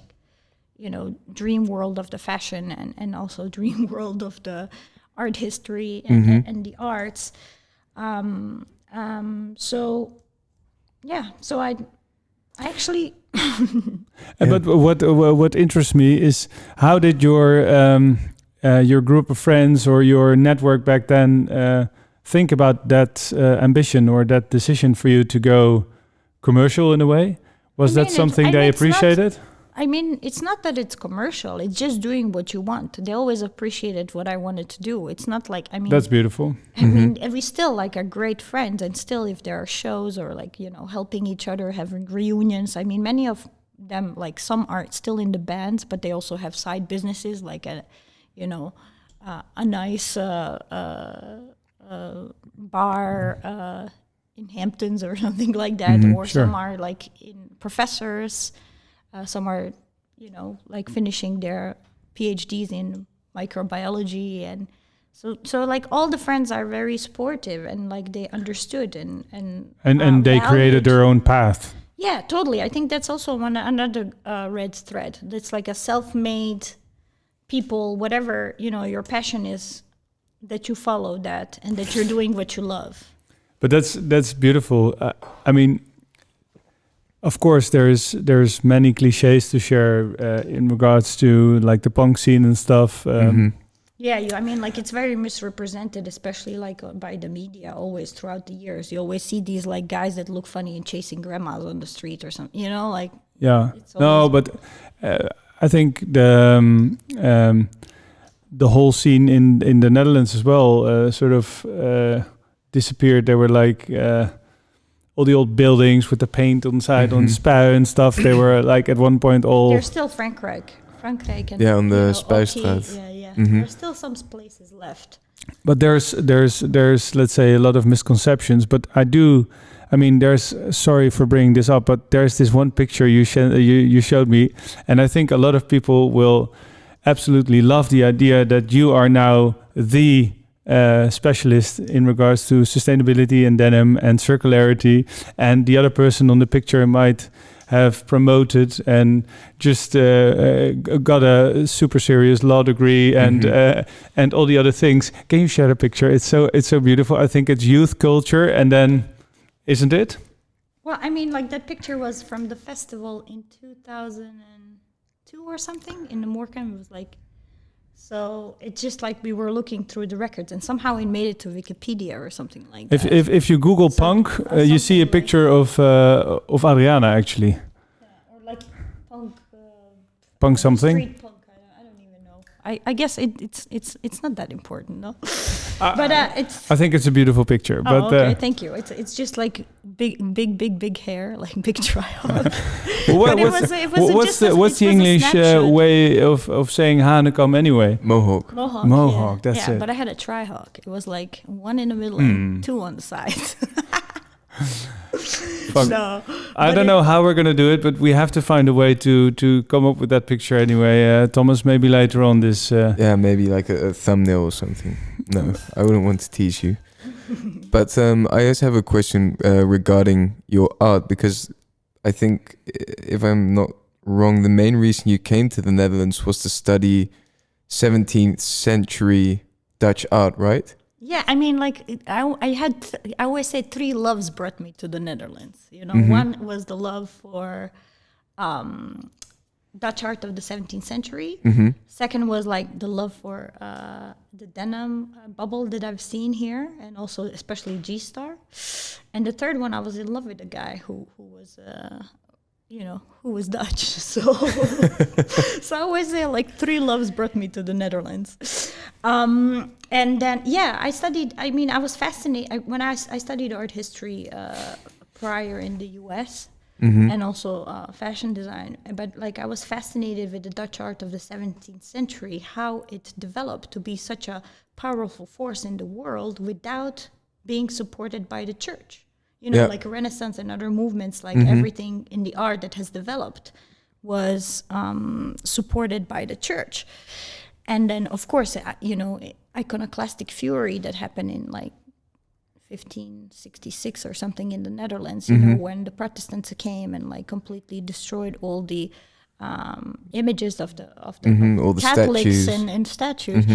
dream world of the fashion and also dream world of the art history and the arts. So I actually. But what interests me is, how did your group of friends or your network back then think about that ambition or that decision for you to go commercial in a way? Was that something they appreciated? It's not that it's commercial. It's just doing what you want. They always appreciated what I wanted to do. It's not like, That's beautiful. And we still like are great friends. And still, if there are shows or like, helping each other, having reunions. Many of them, like some are still in the bands, but they also have side businesses, like a nice bar in Hamptons or something like that. Or some are like in professors. Some are, like finishing their PhDs in microbiology, and so like all the friends are very supportive and like they understood and they created their own path. Yeah, totally. I think that's also another red thread. That's like a self-made people, whatever your passion is, that you follow that and that you're doing what you love. But that's beautiful. Of course, there's many cliches to share in regards to like the punk scene and stuff. Yeah, it's very misrepresented, especially like by the media. Always throughout the years, you always see these like guys that look funny and chasing grandmas on the street or something. Yeah. It's No, always- but I think the whole scene in the Netherlands as well sort of disappeared. There were like all the old buildings with the paint on the side on spui and stuff. They were like at one point all. There's still Frankrijk and on the you know, Spuistraat. OT, yeah. Mhm. There's still some places left. But there's let's say a lot of misconceptions. But I mean, there's sorry for bringing this up, but there's this one picture you showed me, and I think a lot of people will absolutely love the idea that you are now the specialist in regards to sustainability and denim and circularity, and the other person on the picture might have promoted and just got a super serious law degree and all the other things. Can you share the picture? It's so beautiful. I think it's youth culture, and then, isn't it? Well, I mean, like that picture was from the festival in 2002 or something in the Morecambe. It was like, so it's just like we were looking through the records, and somehow it made it to Wikipedia or something like that. If you Google So- punk, or you see a something picture of Adriana actually. Yeah, or like punk. Punk something. Street punk. I don't even know. I guess it's not that important, no. But it's. I think it's a beautiful picture. Oh, But okay, thank you. It's just like big hair, like big tryout. But it was what's the English way of saying Hanekam anyway? Mohawk. Mohawk, that's yeah, it. but I had a tri-hawk. It was like one in the middle and two on the side. Fuck. No, I but don't it- know how we're gonna do it, but we have to find a way to come up with that picture anyway. Thomas, maybe later on this. Yeah, maybe like a thumbnail or something. No, I wouldn't want to tease you. But I also have a question regarding your art, because I think, if I'm not wrong, the main reason you came to the Netherlands was to study 17th century Dutch art, right? Yeah, I mean, like I always say three loves brought me to the Netherlands. You know, Mhm. one was the love for Dutch art of the 17th century. Mm-hmm. Second was like the love for the denim bubble that I've seen here, and also especially G-Star. And the third one, I was in love with a guy who was, who was Dutch. So, so I always say like three loves brought me to the Netherlands. And then, yeah, I was fascinated. When I studied art history prior in the US, Mm-hmm. and also fashion design. But like I was fascinated with the Dutch art of the 17th century, how it developed to be such a powerful force in the world without being supported by the church. You know, Yeah. like Renaissance and other movements, like Mhm. everything in the art that has developed was supported by the church. And then, of course, iconoclastic fury that happened in like 1566 or something in the Netherlands, you know, when the Protestants came and like completely destroyed all the images of the All the Catholics statues. and statues.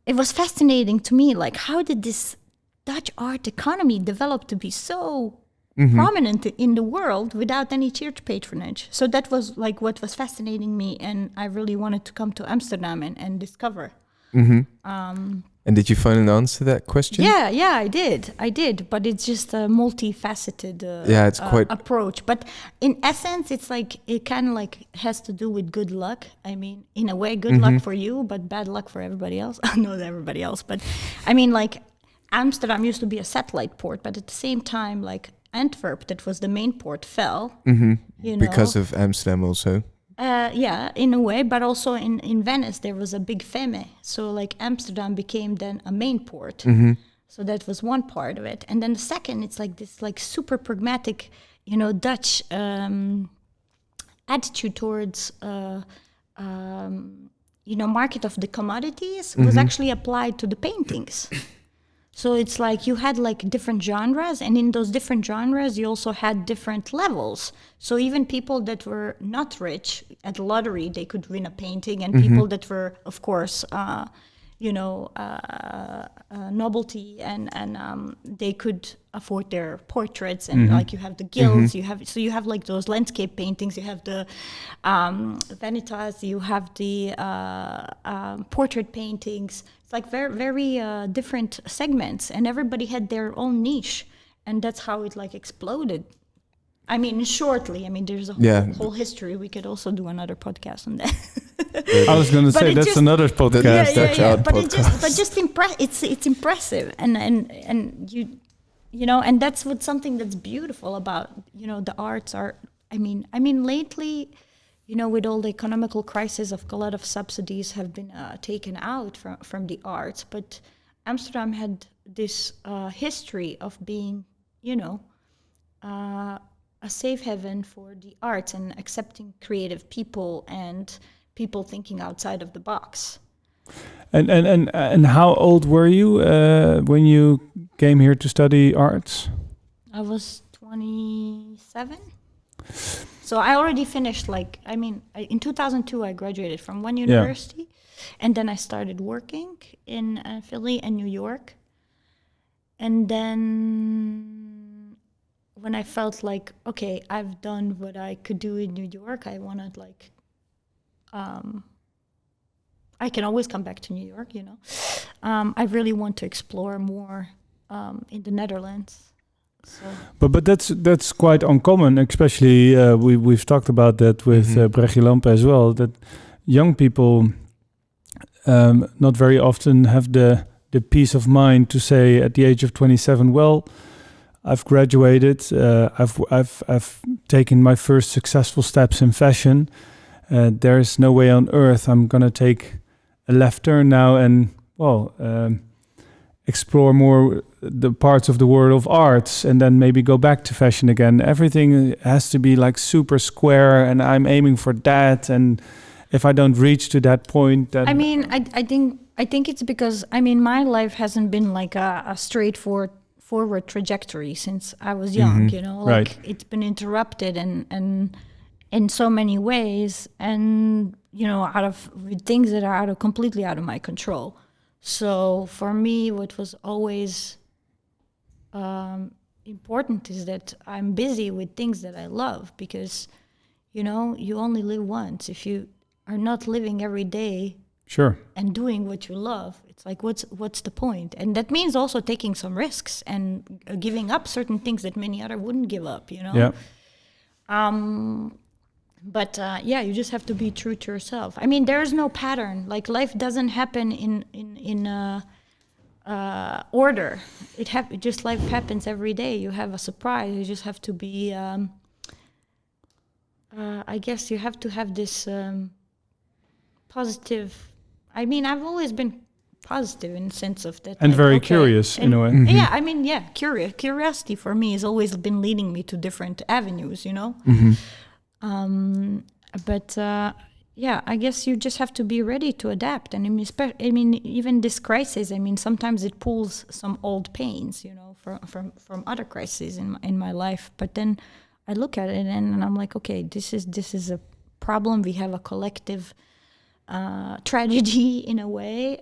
It was fascinating to me, like how did this Dutch art economy develop to be so prominent in the world without any church patronage? So that was like what was fascinating me, and I really wanted to come to Amsterdam and discover. And did you find an answer to that question? Yeah, I did, but it's just a multifaceted It's quite approach. But in essence, it's like it kind of like has to do with good luck. I mean, in a way, good luck for you, but bad luck for everybody else. Not everybody else, but I mean, like Amsterdam used to be a satellite port, but at the same time, like Antwerp, that was the main port, fell. You know, because of Amsterdam also. yeah, in a way, but also in Venice there was a big feme, so like Amsterdam became then a main port. So that was one part of it, and then the second, it's like this like super pragmatic, you know, Dutch attitude towards market of the commodities was actually applied to the paintings. So it's like you had like different genres, and in those different genres, you also had different levels. So even people that were not rich at the lottery, they could win a painting, and people that were, of course, novelty, and they could afford their portraits, and like you have the guilds, you have like those landscape paintings, you have the vanitas, you have the portrait paintings. It's like very, very different segments, and everybody had their own niche, and that's how it like exploded. I mean, shortly. I mean, there's a whole history. We could also do another podcast on that. I was going to say that's just another podcast. But it's impressive, and you know, and that's something that's beautiful about, you know, the arts are. I mean, lately, you know, with all the economical crisis, a lot of subsidies have been taken out from the arts, but Amsterdam had this history of being, you know, a safe haven for the arts and accepting creative people and people thinking outside of the box. And how old were you when you came here to study arts? I was 27. So I already finished, like, I mean, in 2002 I graduated from one university, and then I started working in Philly and New York. And then when I felt like, okay, I've done what I could do in New York, I wanted, like, I can always come back to New York, you know. I really want to explore more in the Netherlands. So. But that's quite uncommon, especially we've talked about that with Brechtje Lampe as well, that young people not very often have the peace of mind to say at the age of 27, well, I've graduated, I've taken my first successful steps in fashion. There's no way on earth I'm gonna take a left turn now and explore more the parts of the world of arts and then maybe go back to fashion again. Everything has to be like super square and I'm aiming for that, and if I don't reach to that point, then... I mean, I think it's because, I mean, my life hasn't been like a straightforward trajectory since I was young, you know, like it's been interrupted and in so many ways, and, you know, with things that are completely out of my control. So for me, what was always important is that I'm busy with things that I love, because, you know, you only live once. If you are not living every day and doing what you love, it's like, what's the point? And that means also taking some risks and giving up certain things that many other wouldn't give up, you know? But you just have to be true to yourself. I mean, there is no pattern. Like, life doesn't happen in order. Just life happens every day. You have a surprise. You just have to be. I guess you have to have this positive. I mean, I've always been positive in the sense of that. And like, very curious in a way. Yeah, I mean, curiosity for me has always been leading me to different avenues. You know. I guess you just have to be ready to adapt. And I mean, even this crisis, I mean, sometimes it pulls some old pains, you know, from other crises in my life. But then I look at it and I'm like, okay, this is a problem. We have a collective tragedy in a way.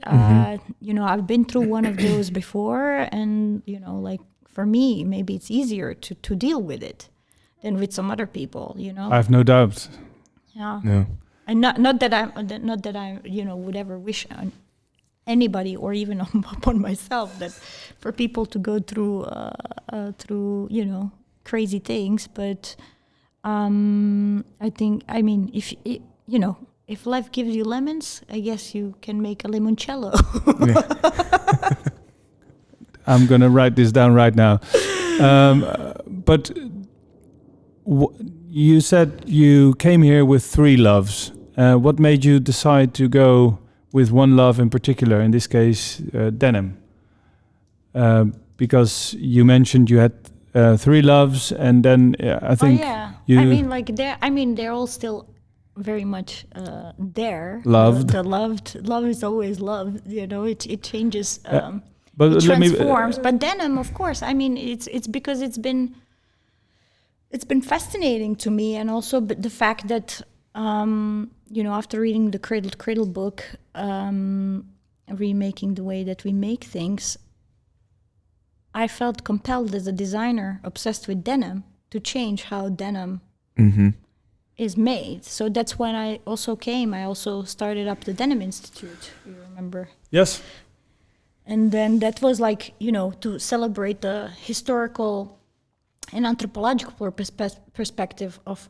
You know, I've been through one of those before, and, you know, like, for me, maybe it's easier to deal with it than with some other people, you know. I have no doubt. Yeah. No. And not that I you know, would ever wish on anybody or even upon myself that for people to go through you know, crazy things, but I think, I mean, you know, if life gives you lemons, I guess you can make a limoncello. I'm gonna write this down right now. But you said you came here with 3 loves. What made you decide to go with one love in particular, in this case, denim? Because you mentioned you had 3 loves, and then I think you... I mean, like, they're all still very much there. Loved. Love is always love. You know, it changes. But it transforms. But denim, of course. I mean, it's because it's been fascinating to me, and also the fact that you know, after reading the Cradle book, remaking the way that we make things, I felt compelled as a designer obsessed with denim to change how denim is made. So that's when I also started up the Denim Institute, you remember? Yes. And then that was like, you know, to celebrate the historical an anthropological perspective of,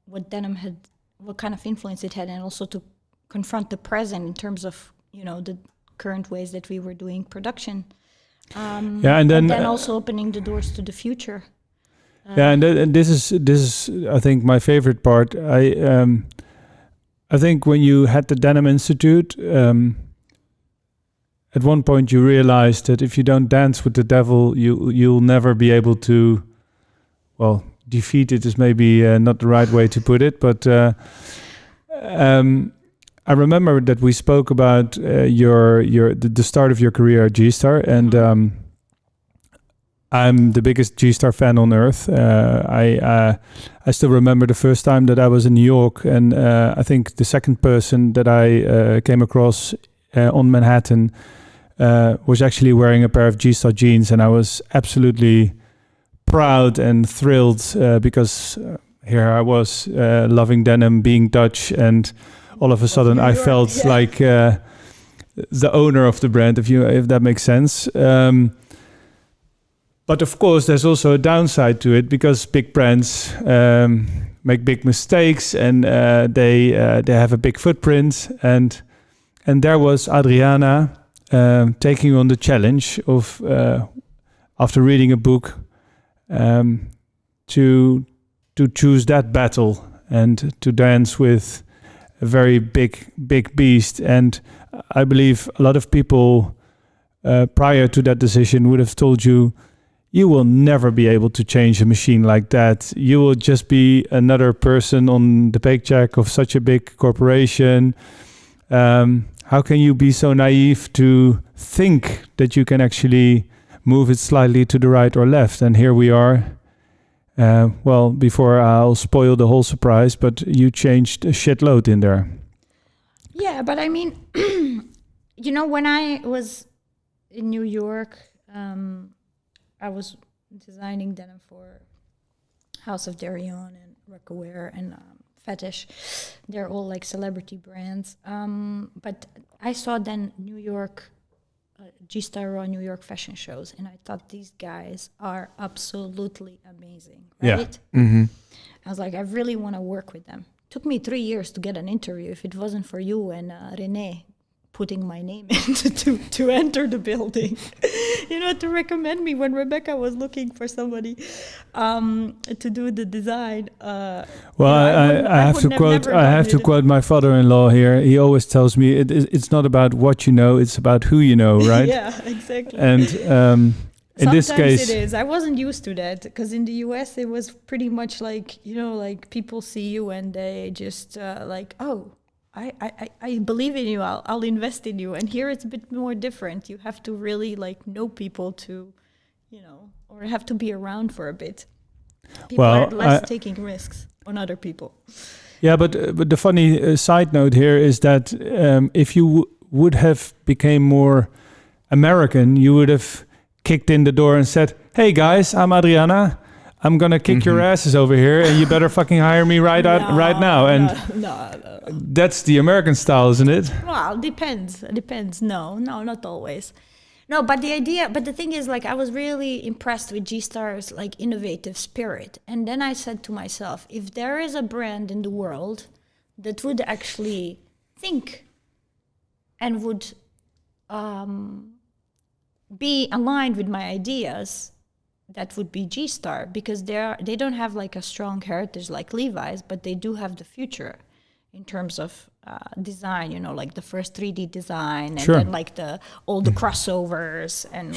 what denim had, what kind of influence it had, and also to confront the present in terms of, the current ways that we were doing production. And then also opening the doors to the future. And this is I think my favorite part. I think when you had the Denim Institute, at one point you realized that if you don't dance with the devil, you'll never be able to, well, defeat it is maybe not the right way to put it, but I remember that we spoke about the start of your career at G-Star, and I'm the biggest G-Star fan on earth. I still remember the first time that I was in New York, and I think the second person that I came across on Manhattan was actually wearing a pair of G-Star jeans, and I was absolutely proud and thrilled because here I was loving denim, being Dutch, and all of a sudden I felt like the owner of the brand, if that makes sense. But of course, there's also a downside to it because big brands make big mistakes, and they have a big footprint. And there was Adriana taking on the challenge of, after reading a book, to choose that battle and to dance with a very big beast. And I believe a lot of people prior to that decision would have told you, you will never be able to change a machine like that. You will just be another person on the paycheck of such a big corporation. How can you be so naive to think that you can actually move it slightly to the right or left? And here we are. Well, before I'll spoil the whole surprise, but you changed a shitload in there. Yeah, but I mean, when I was in New York, I was designing denim for House of Darion and Rockaware and Fetish. They're all like celebrity brands. But I saw then New York, G-Star Raw New York fashion shows, and I thought these guys are absolutely amazing, right? Yeah. Mm-hmm. I was like, I really want to work with them. Took me 3 years to get an interview. If it wasn't for you and René putting my name in to enter the building, to recommend me when Rebecca was looking for somebody to do the design. I have to quote my father-in-law here. He always tells me it's not about what you know, it's about who you know, right? Yeah, exactly. And in this case, it is. I wasn't used to that because in the US it was pretty much like, like people see you and they just I believe in you. I'll invest in you. And here it's a bit more different. You have to really know people to, or have to be around for a bit. People are less taking risks on other people. Yeah, but the funny side note here is that if you would have became more American, you would have kicked in the door and said, "Hey guys, I'm Adriana. I'm gonna kick your asses over here, and you better fucking hire me right now." And no. That's the American style, isn't it? Well, depends. No, not always. No, but the thing is, I was really impressed with G-Star's innovative spirit. And then I said to myself, if there is a brand in the world that would actually think and would be aligned with my ideas, that would be G-Star, because they don't have a strong heritage like Levi's, but they do have the future in terms of design, the first 3D design, and then all the crossovers and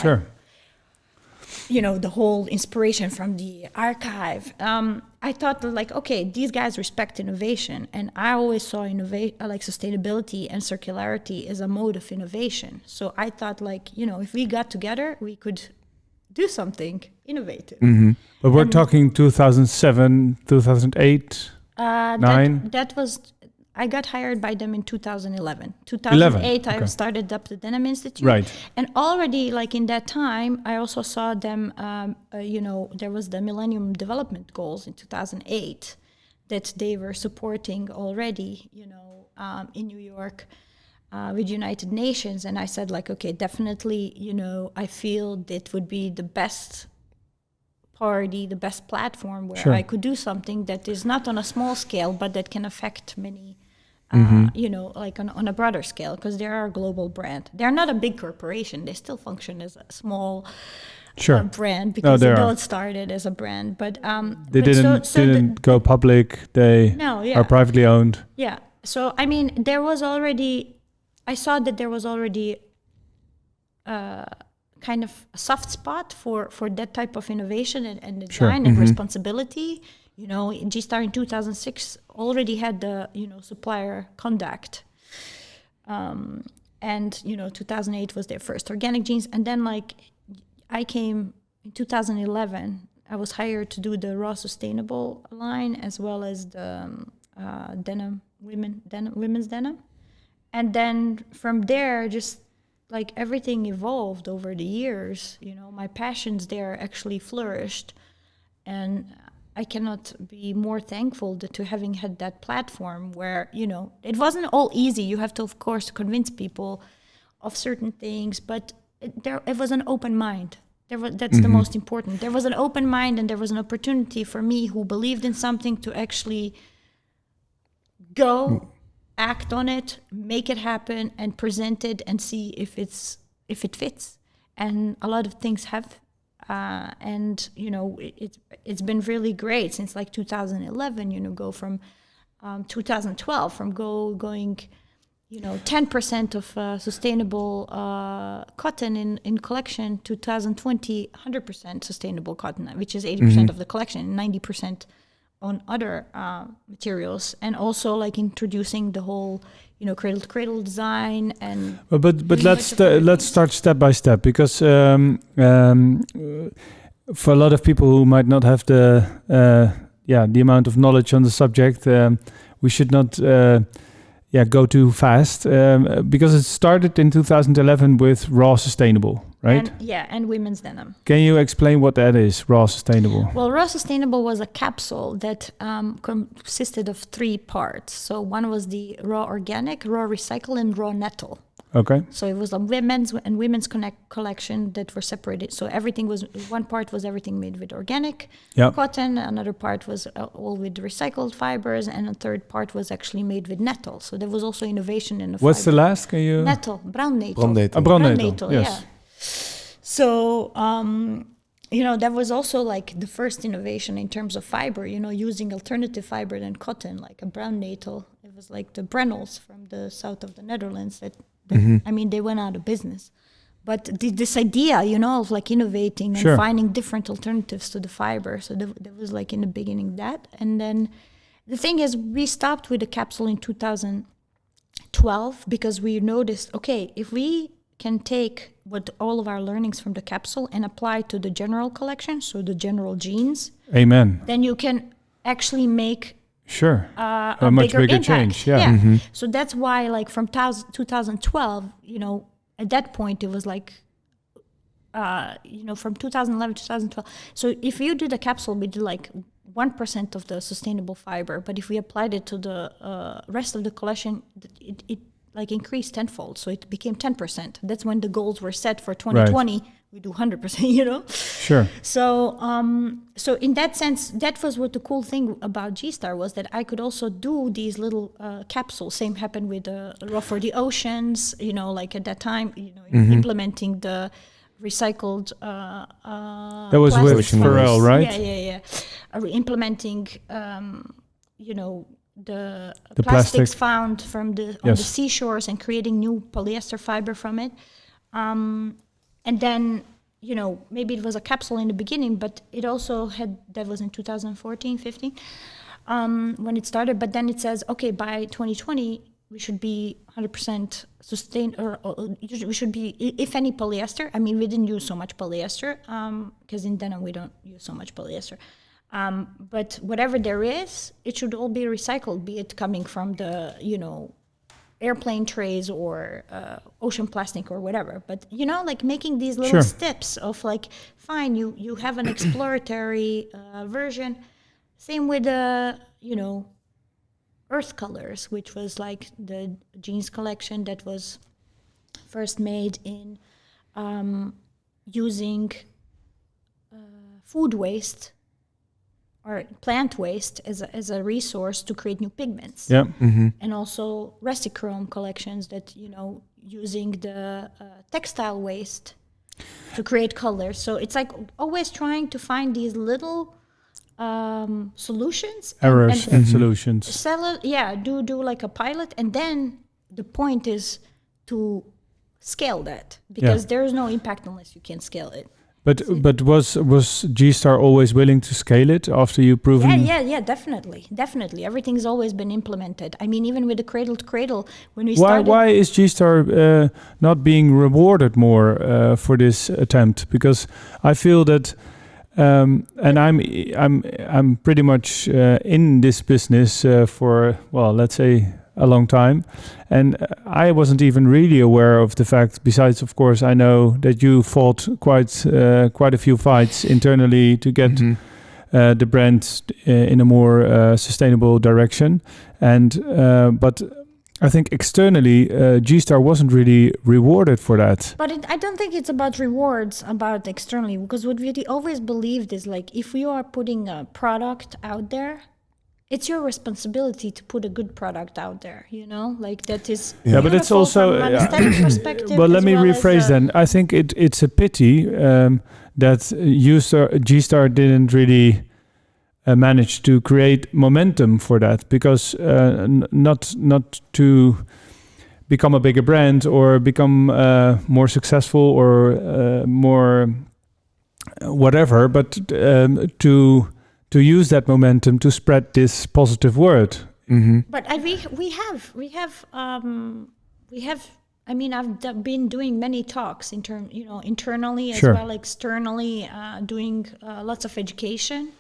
the whole inspiration from the archive. I thought okay, these guys respect innovation, and I always saw sustainability and circularity as a mode of innovation. So I thought if we got together, we could do something innovative. Mm-hmm. But we're talking 2007, 2008, 9? That was... I got hired by them in 2011. 2008, okay. I started up the Denim Institute. Right. And already, in that time, I also saw them, there was the Millennium Development Goals in 2008 that they were supporting already, in New York with United Nations. And I said, okay, definitely, I feel that would be the best party, the best platform where Sure. I could do something that is not on a small scale, but that can affect many, like on a broader scale, because they are a global brand. They're not a big corporation. They still function as a small Sure. brand, because they they are. don't started as a brand. But They but didn't go public. They No, yeah. are privately owned. Yeah. So, I mean, I saw that there was already kind of a soft spot for that type of innovation and design and responsibility. You know, G-Star in 2006 already had the, supplier conduct. And, 2008 was their first organic jeans. And then, like, I came in 2011, I was hired to do the raw sustainable line as well as the women's denim. And then from there, just like everything evolved over the years, my passions there actually flourished. And I cannot be more thankful to having had that platform where, it wasn't all easy. You have to, of course, convince people of certain things, but it was an open mind. That's the most important. There was an open mind, and there was an opportunity for me who believed in something to actually go, act on it, make it happen, and present it and see if it fits. And a lot of things have. And it's been really great since like 2011. Go from 2012 from going 10% of sustainable cotton in collection, 2020 100% sustainable cotton, which is 80% of the collection, 90% on other materials, and also like introducing the whole cradle to cradle design. And but let's start step by step, because for a lot of people who might not have the amount of knowledge on the subject, we should not go too fast, because it started in 2011 with raw sustainable, right? And women's denim. Can you explain what that is, raw sustainable? Well, raw sustainable was a capsule that consisted of 3 parts. So one was the raw organic, raw recycle, and raw nettle. Okay. So it was a women's and women's collection that were separated. So everything was, one part was everything made with organic cotton, another part was all with recycled fibers, and a third part was actually made with nettle. So there was also innovation in the What's fiber. the last? Can you? Nettle, brown nettle. Brown nettle, yes. Yeah. So, that was also like the first innovation in terms of fiber, using alternative fiber than cotton, like a brown nettle. It was like the Brennels from the south of the Netherlands that I mean, they went out of business. But this idea, of like innovating and finding different alternatives to the fiber. So there was like in the beginning that. And then the thing is, we stopped with the capsule in 2012 because we noticed, okay, if we can take all of our learnings from the capsule and apply to the general collection, so the general jeans. Amen. Then you can actually make a much bigger impact. change. Yeah. So that's why, like from 2012, at that point it was like, from 2011 to 2012. So if you did a capsule, we did like 1% of the sustainable fiber, but if we applied it to the rest of the collection, it like increased tenfold. So it became 10%. That's when the goals were set for 2020. Right. We do 100%, Sure. So, so in that sense, that was what the cool thing about G-Star was, that I could also do these little capsules. Same happened with Raw for the Oceans, like at that time, implementing the recycled that was with Pharrell, right? Yeah. Implementing, the plastics found from on the seashores and creating new polyester fiber from it. And then, maybe it was a capsule in the beginning, but it also that was in 2014, 15, when it started. But then it says, okay, by 2020, we should be 100% sustained, or we should be, if any, polyester. I mean, we didn't use so much polyester, because in denim we don't use so much polyester. But whatever there is, it should all be recycled, be it coming from the, airplane trays or ocean plastic or whatever. But, like making these little steps of like, fine, you have an exploratory version. Same with the, earth colors, which was like the jeans collection that was first made in using food waste or plant waste as a resource to create new pigments. Yeah. And also Resichrome collections that, using the textile waste to create colors. So it's like always trying to find these little solutions. Errors and solutions. Sell it, do like a pilot. And then the point is to scale that, because there is no impact unless you can scale it. But was G-Star always willing to scale it after you proven? Yeah, definitely. Everything's always been implemented. I mean, even with the Cradle to Cradle, when we started. Why is G-Star not being rewarded more for this attempt? Because I feel that, and I'm pretty much in this business for, well, let's say a long time, and I wasn't even really aware of the fact. Besides, of course, I know that you fought quite a few fights internally to get the brand in a more sustainable direction, and but I think externally, G-Star wasn't really rewarded for that. But I don't think it's about rewards, about externally, because what we always believed is like, if you are putting a product out there, it's your responsibility to put a good product out there, like that is. Yeah, but it's also from an aesthetic perspective. But let me well rephrase then. I think it's a pity that G-Star didn't really manage to create momentum for that, because not to become a bigger brand or become more successful or more whatever, but to use that momentum to spread this positive word. But we have. I mean, I've been doing many talks internally as well externally, doing lots of education,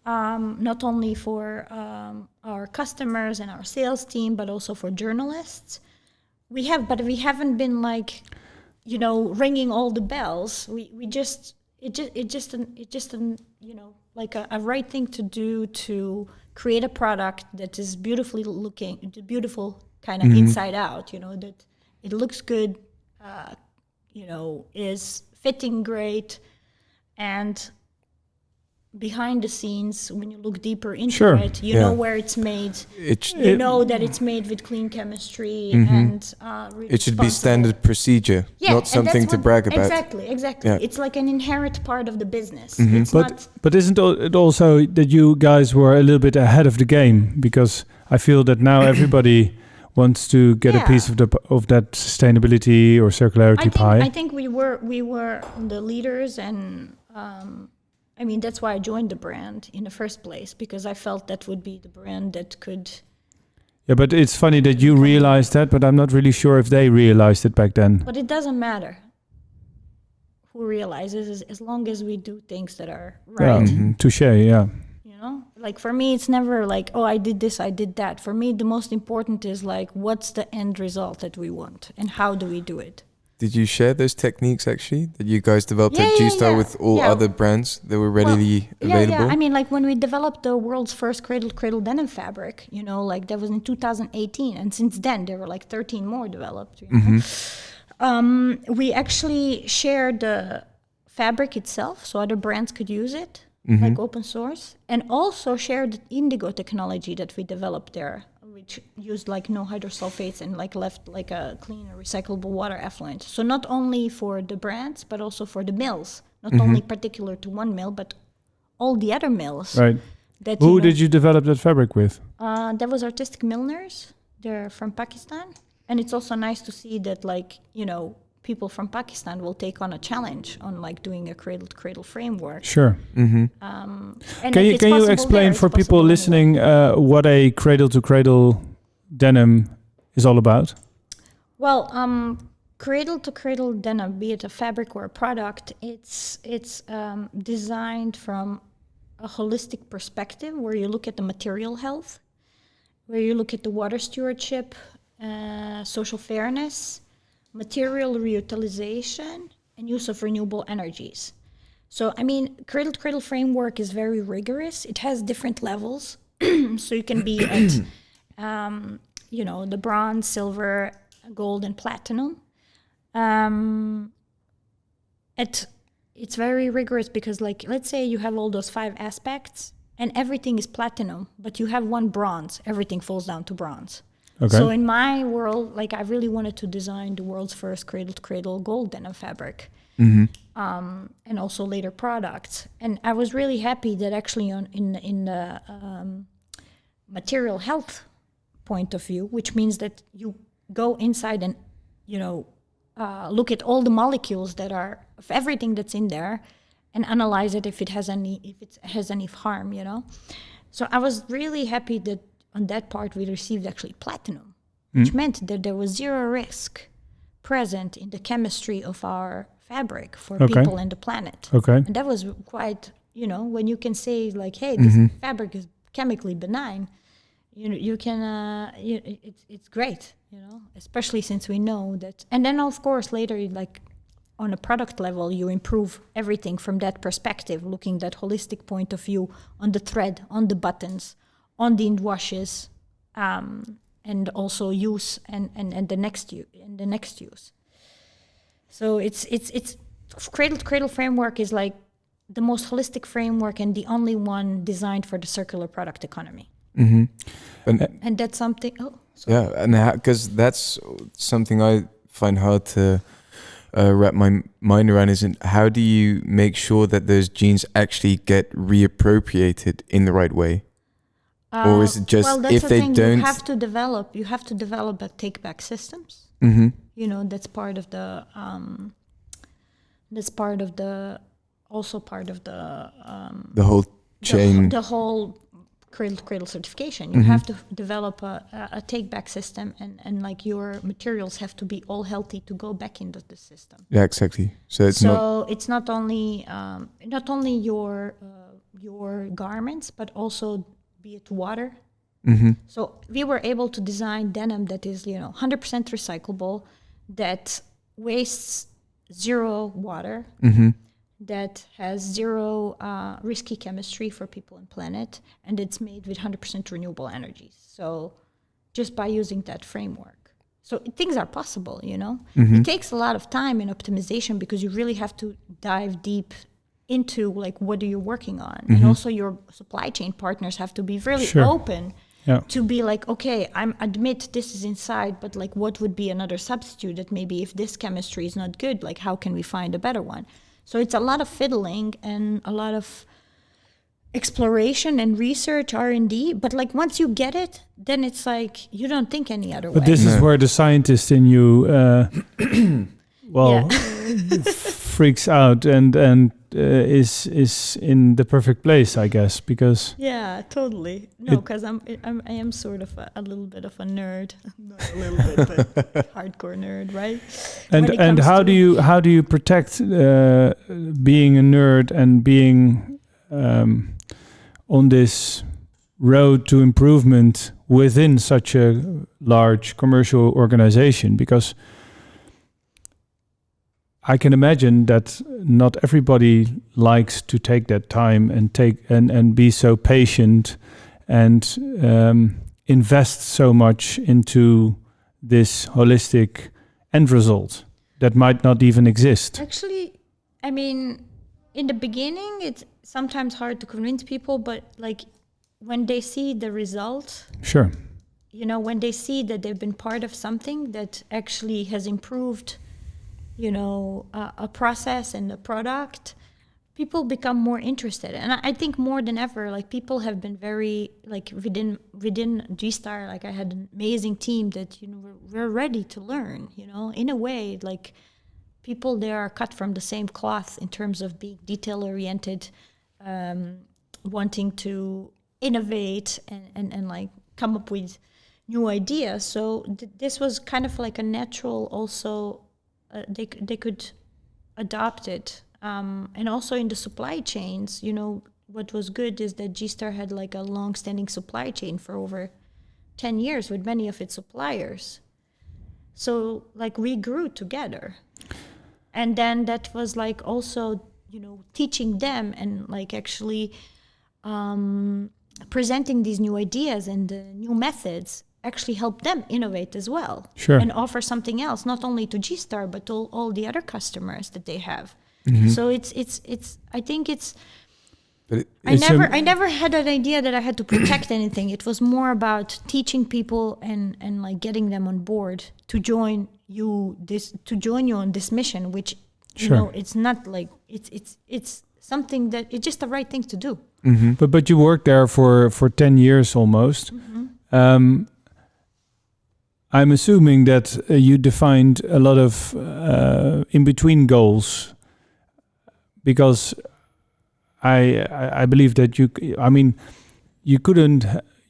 not only for our customers and our sales team, but also for journalists. We haven't been like, ringing all the bells. It's just like a right thing to do, to create a product that is beautifully looking, beautiful kind of inside out, that it looks good, is fitting great, and behind the scenes, when you look deeper into it, you know where it's made. You know that it's made with clean chemistry and it should be standard procedure, not something to brag about. Exactly. Yeah. It's like an inherent part of the business. But isn't it also that you guys were a little bit ahead of the game? Because I feel that now everybody wants to get a piece of that sustainability or circularity pie. I think we were the leaders, and I mean, that's why I joined the brand in the first place, because I felt that would be the brand that could. Yeah, but it's funny that you realized that, but I'm not really sure if they realized it back then. But it doesn't matter who realizes, as long as we do things that are right. Touché, yeah. Like for me, it's never like, oh, I did this, I did that. For me, the most important is like, what's the end result that we want, and how do we do it? Did you share those techniques actually that you guys developed at G-Star with all other brands that were readily available? Yeah. I mean, like when we developed the world's first cradle denim fabric, like that was in 2018, and since then there were like 13 more developed. We actually shared the fabric itself, so other brands could use it, like open source, and also shared the indigo technology that we developed there, which used like no hydrosulfates and like left like a clean recyclable water effluent. So not only for the brands, but also for the mills, not only particular to one mill, but all the other mills. Right. Who did you develop that fabric with? That was Artistic Milliners. They're from Pakistan. And it's also nice to see that like, people from Pakistan will take on a challenge on like doing a cradle to cradle framework. Sure. And can you explain for people listening what a cradle to cradle denim is all about? Well, cradle to cradle denim, be it a fabric or a product, it's designed from a holistic perspective where you look at the material health, where you look at the water stewardship, social fairness, material reutilization, and use of renewable energies. So, I mean, Cradle to Cradle framework is very rigorous. It has different levels. So you can be at, the bronze, silver, gold, and platinum. At it's very rigorous because, like, let's say you have all those 5 aspects and everything is platinum, but you have one bronze, everything falls down to bronze. Okay. So in my world, like, I really wanted to design the world's first cradle-to-cradle gold denim fabric, and also later products. And I was really happy that actually in the material health point of view, which means that you go inside and, you know, look at all the molecules that are of everything that's in there and analyze it if it has any harm, you know. So I was really happy that on that part we received actually platinum, which meant that there was zero risk present in the chemistry of our fabric for people and the planet. Okay. And that was quite, you know, when you can say like, hey, this fabric is chemically benign, you can, it's great, you know, especially since we know that. And then of course later, like on a product level, you improve everything from that perspective, looking at holistic point of view on the thread, on the buttons, on the washes, and also use and the next use. So it's Cradle to Cradle framework is like the most holistic framework and the only one designed for the circular product economy. And that's something. Oh, sorry. Yeah, and because that's something I find hard to wrap my mind around. Isn't how do you make sure that those jeans actually get reappropriated in the right way? Or is it just if they don't? You have to develop a take back systems. You know, that's part of the whole chain. The whole cradle to cradle certification. You have to develop a take back system, and like your materials have to be all healthy to go back into the system. Yeah, exactly. So it's not only your garments, but also be it water. So we were able to design denim that is, 100% recyclable, that wastes zero water, that has zero risky chemistry for people and planet, and it's made with 100% renewable energies. So just by using that framework. So things are possible, It takes a lot of time in optimization because you really have to dive deep into like what are you working on, and also your supply chain partners have to be really open to be like, okay, I admit this is inside, but like what would be another substitute that maybe if this chemistry is not good, like how can we find a better one? So it's a lot of fiddling and a lot of exploration and research, R&D, but like once you get it, then it's like you don't think any other way. But this is where the scientist in you freaks out and is in the perfect place, I guess, because totally because I am sort of a little bit of a nerd, not a little bit, but hardcore nerd, right? And how do you protect being a nerd and being on this road to improvement within such a large commercial organization? Because I can imagine that not everybody likes to take that time and be so patient and invest so much into this holistic end result that might not even exist. Actually, I mean, in the beginning, it's sometimes hard to convince people, but like when they see the result, sure, when they see that they've been part of something that actually has improved a process and a product, people become more interested. And I think more than ever, like people have been very, like within G-Star, like I had an amazing team that, we're ready to learn, in a way, like people there are cut from the same cloth in terms of being detail-oriented, wanting to innovate and like come up with new ideas. So this was kind of like a natural also, they could adopt it. And also in the supply chains, what was good is that G-Star had like a long-standing supply chain for over 10 years with many of its suppliers. So like we grew together. And then that was like also, teaching them and like actually presenting these new ideas and new methods actually help them innovate as well. Sure. And offer something else, not only to G-Star, but to all the other customers that they have. So it's I think it's. But I never had an idea that I had to protect anything. It was more about teaching people and like getting them on board to join you on this mission, which you know, it's not like it's something that it's just the right thing to do. But you worked there for 10 years almost. I'm assuming that you defined a lot of in-between goals, because I believe that you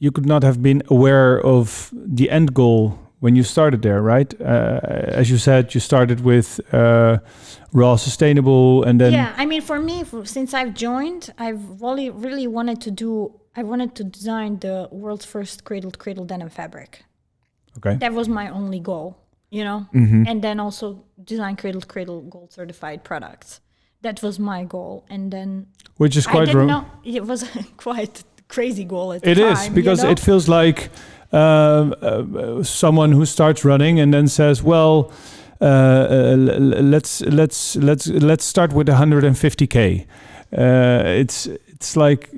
could not have been aware of the end goal when you started there, right? As you said, you started with raw sustainable, and then I mean, for me, since I've joined, I've really wanted to design the world's first cradle denim fabric. Okay, that was my only goal, you know, and then also design cradle gold certified products. That was my goal, and then which is quite I didn't know it was quite a crazy goal at the time. It is, because you know? it feels like someone who starts running and then says, "Well, let's start with 150K." It's like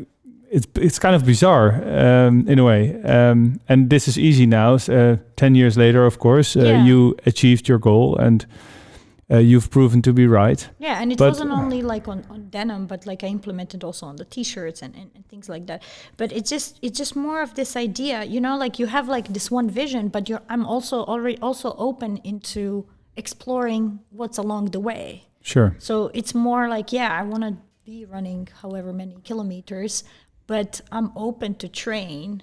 it's kind of bizarre in a way, and this is easy now. 10 years later, of course, you achieved your goal, and you've proven to be right. Yeah, and it wasn't only like on denim, but like I implemented also on the t-shirts and things like that. But it's just more of this idea, you know, like you have like this one vision, but I'm also open into exploring what's along the way. Sure. So it's more like, I want to be running however many kilometers, but I'm open to train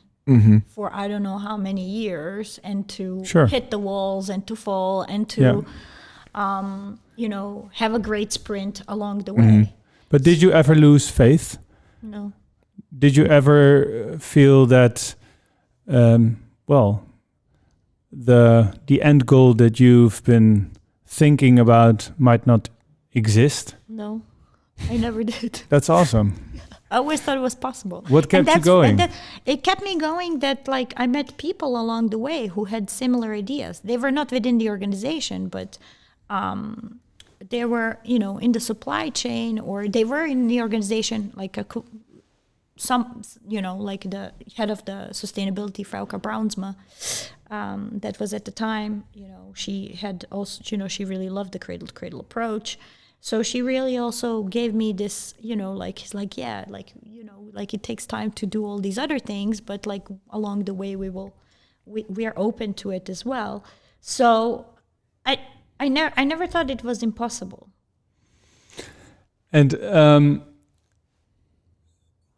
for I don't know how many years, and to hit the walls and to fall and to you know, have a great sprint along the way. But did you ever lose faith? No. Did you ever feel that, the end goal that you've been thinking about might not exist? No, I never did. That's awesome. I always thought it was possible. What kept you going? It kept me going that like I met people along the way who had similar ideas. They were not within the organization, but they were, you know, in the supply chain, or they were in the organization, like you know, like the head of the sustainability, Frauke Brownsma, that was at the time, you know, she had also, you know, she really loved the cradle to cradle approach. So she really also gave me this, you know, like, it's like, like, you know, like it takes time to do all these other things, but like along the way we are open to it as well. So I never thought it was impossible. And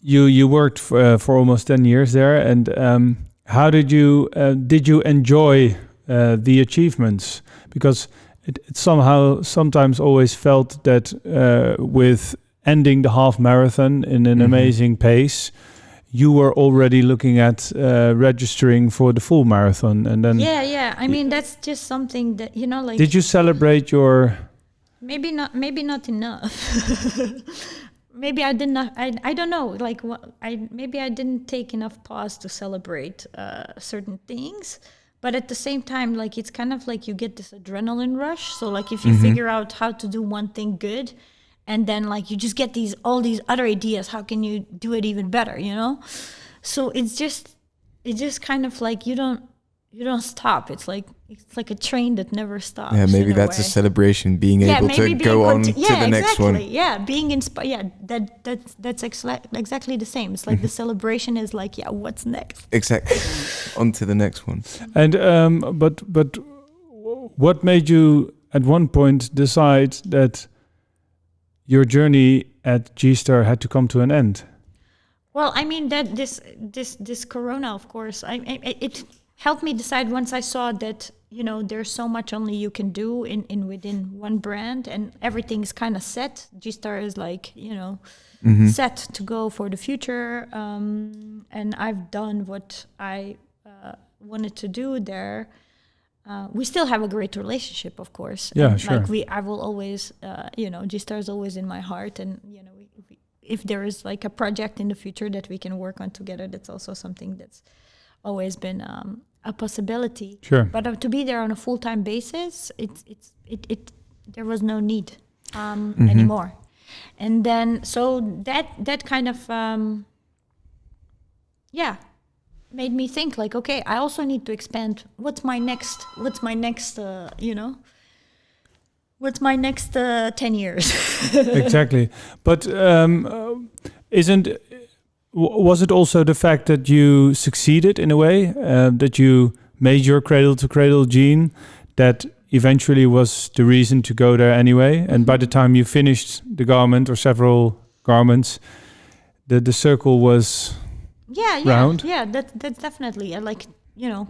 you worked for almost 10 years there, and how did you enjoy the achievements? Because it somehow sometimes always felt that with ending the half marathon in an amazing pace, you were already looking at registering for the full marathon, and then I mean, that's just something that, you know, like, did you celebrate your maybe not enough. Maybe I did not. I don't know. Like, maybe I didn't take enough pause to celebrate certain things. But at the same time, like, it's kind of like you get this adrenaline rush. So like if you figure out how to do one thing good, and then like you just get all these other ideas, how can you do it even better, you know? So it's just kind of like you don't stop. It's like a train that never stops. Yeah, maybe that's a celebration, being able to go on to the next one. Yeah, being inspired. Yeah, that's exactly the same. It's like the celebration is like, what's next? Exactly. On to the next one. And but what made you at one point decide that your journey at G-Star had to come to an end? Well, I mean that this Corona, of course, it helped me decide once I saw that, you know, there's so much only you can do within one brand, and everything's kind of set. G-Star is like, you know, set to go for the future, and I've done what I wanted to do there. We still have a great relationship, of course. Yeah, and sure. Like I will always, you know, G-Star is always in my heart, and you know, if there is like a project in the future that we can work on together, that's also something that's always been a possibility. Sure. But to be there on a full-time basis, there was no need. anymore. And then so that kind of made me think like, okay, I also need to expand. What's my next 10 years? Exactly. But was it also the fact that you succeeded in a way, that you made your cradle to cradle gene that eventually was the reason to go there anyway? And by the time you finished the garment or several garments, the circle was round? Yeah, that's definitely like,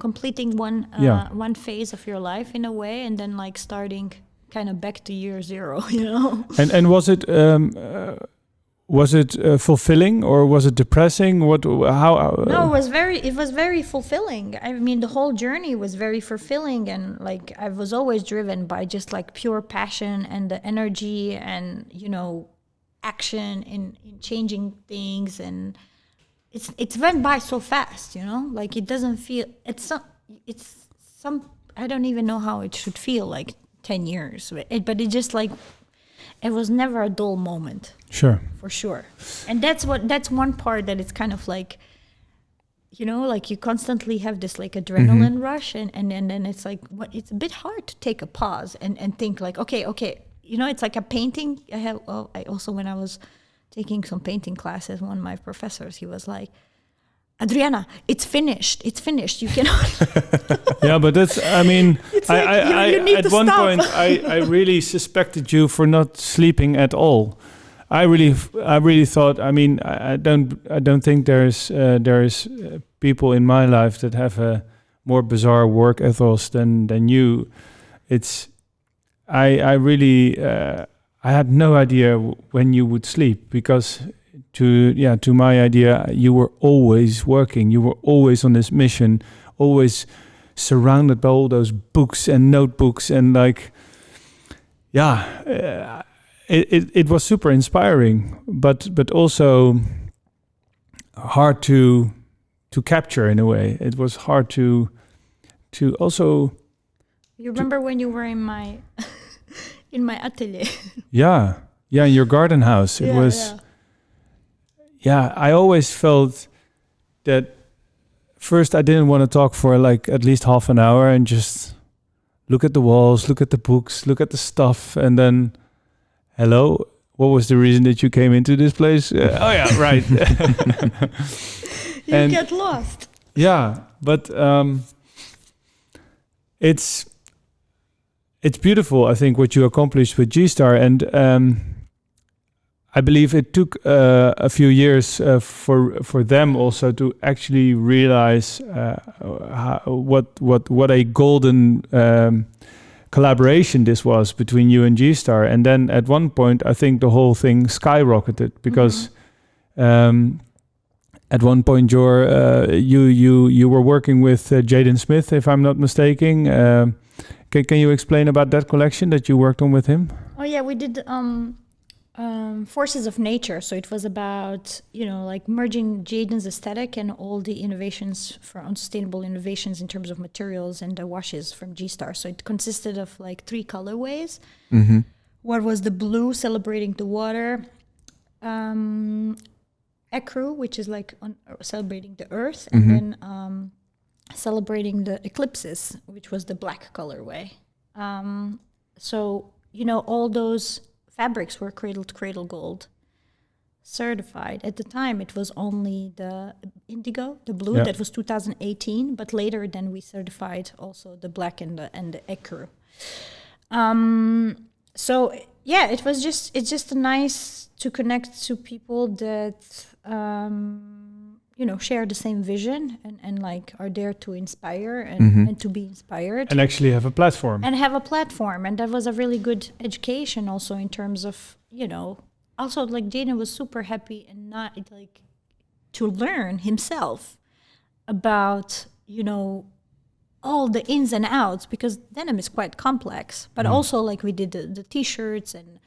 completing one phase of your life in a way, and then like starting kind of back to year zero, And was it fulfilling or was it depressing? No, it was very fulfilling. I mean, the whole journey was very fulfilling, and like I was always driven by just like pure passion and the energy and action in changing things, and it's went by so fast, like it doesn't feel it's some I don't even know how it should feel like 10 years, but it just like it was never a dull moment. Sure. For sure. And that's one part that it's kind of like, like you constantly have this like adrenaline rush, and then it's like it's a bit hard to take a pause and think like, okay, it's like a painting. I also, when I was taking some painting classes, one of my professors, he was like, Adriana, it's finished. You cannot. Yeah, but that's, I mean, it's like you need at to one stop. point, I really suspected you for not sleeping at all. I really thought, I mean, I don't think there's people in my life that have a more bizarre work ethos than you. I really, I had no idea when you would sleep, because to my idea, you were always working. You were always on this mission, always surrounded by all those books and notebooks, and like, it was super inspiring, but also hard to capture in a way. It was hard to also. You remember when you were in my in my atelier? Yeah, in your garden house. It was. Yeah, I always felt that first I didn't want to talk for like at least half an hour and just look at the walls, look at the books, look at the stuff, and then, hello, what was the reason that you came into this place? Oh yeah, right. You get lost. Yeah, but it's beautiful, I think, what you accomplished with G-Star, and I believe it took a few years for them also to actually realize what a golden collaboration this was between you and G-Star. And then at one point, I think the whole thing skyrocketed, because at one point you were working with Jaden Smith, if I'm not mistaken. Can you explain about that collection that you worked on with him? Oh yeah, we did. Forces of Nature. So it was about, like merging Jaden's aesthetic and all the innovations for unsustainable innovations in terms of materials and the washes from G-Star. So it consisted of like 3 colorways. Mm-hmm. What was the blue, celebrating the water, ecru, which is like celebrating the earth, and then celebrating the eclipses, which was the black colorway. So, all those fabrics were Cradle to Cradle Gold certified. At the time, it was only the indigo, the blue. That was 2018. But later, then we certified also the black and the ecru. So yeah, it's just nice to connect to people that share the same vision and like are there to inspire and to be inspired. And actually have a platform. And that was a really good education also in terms of, also like Jaden was super happy and not like to learn himself about, all the ins and outs, because denim is quite complex, but also like we did the t-shirts and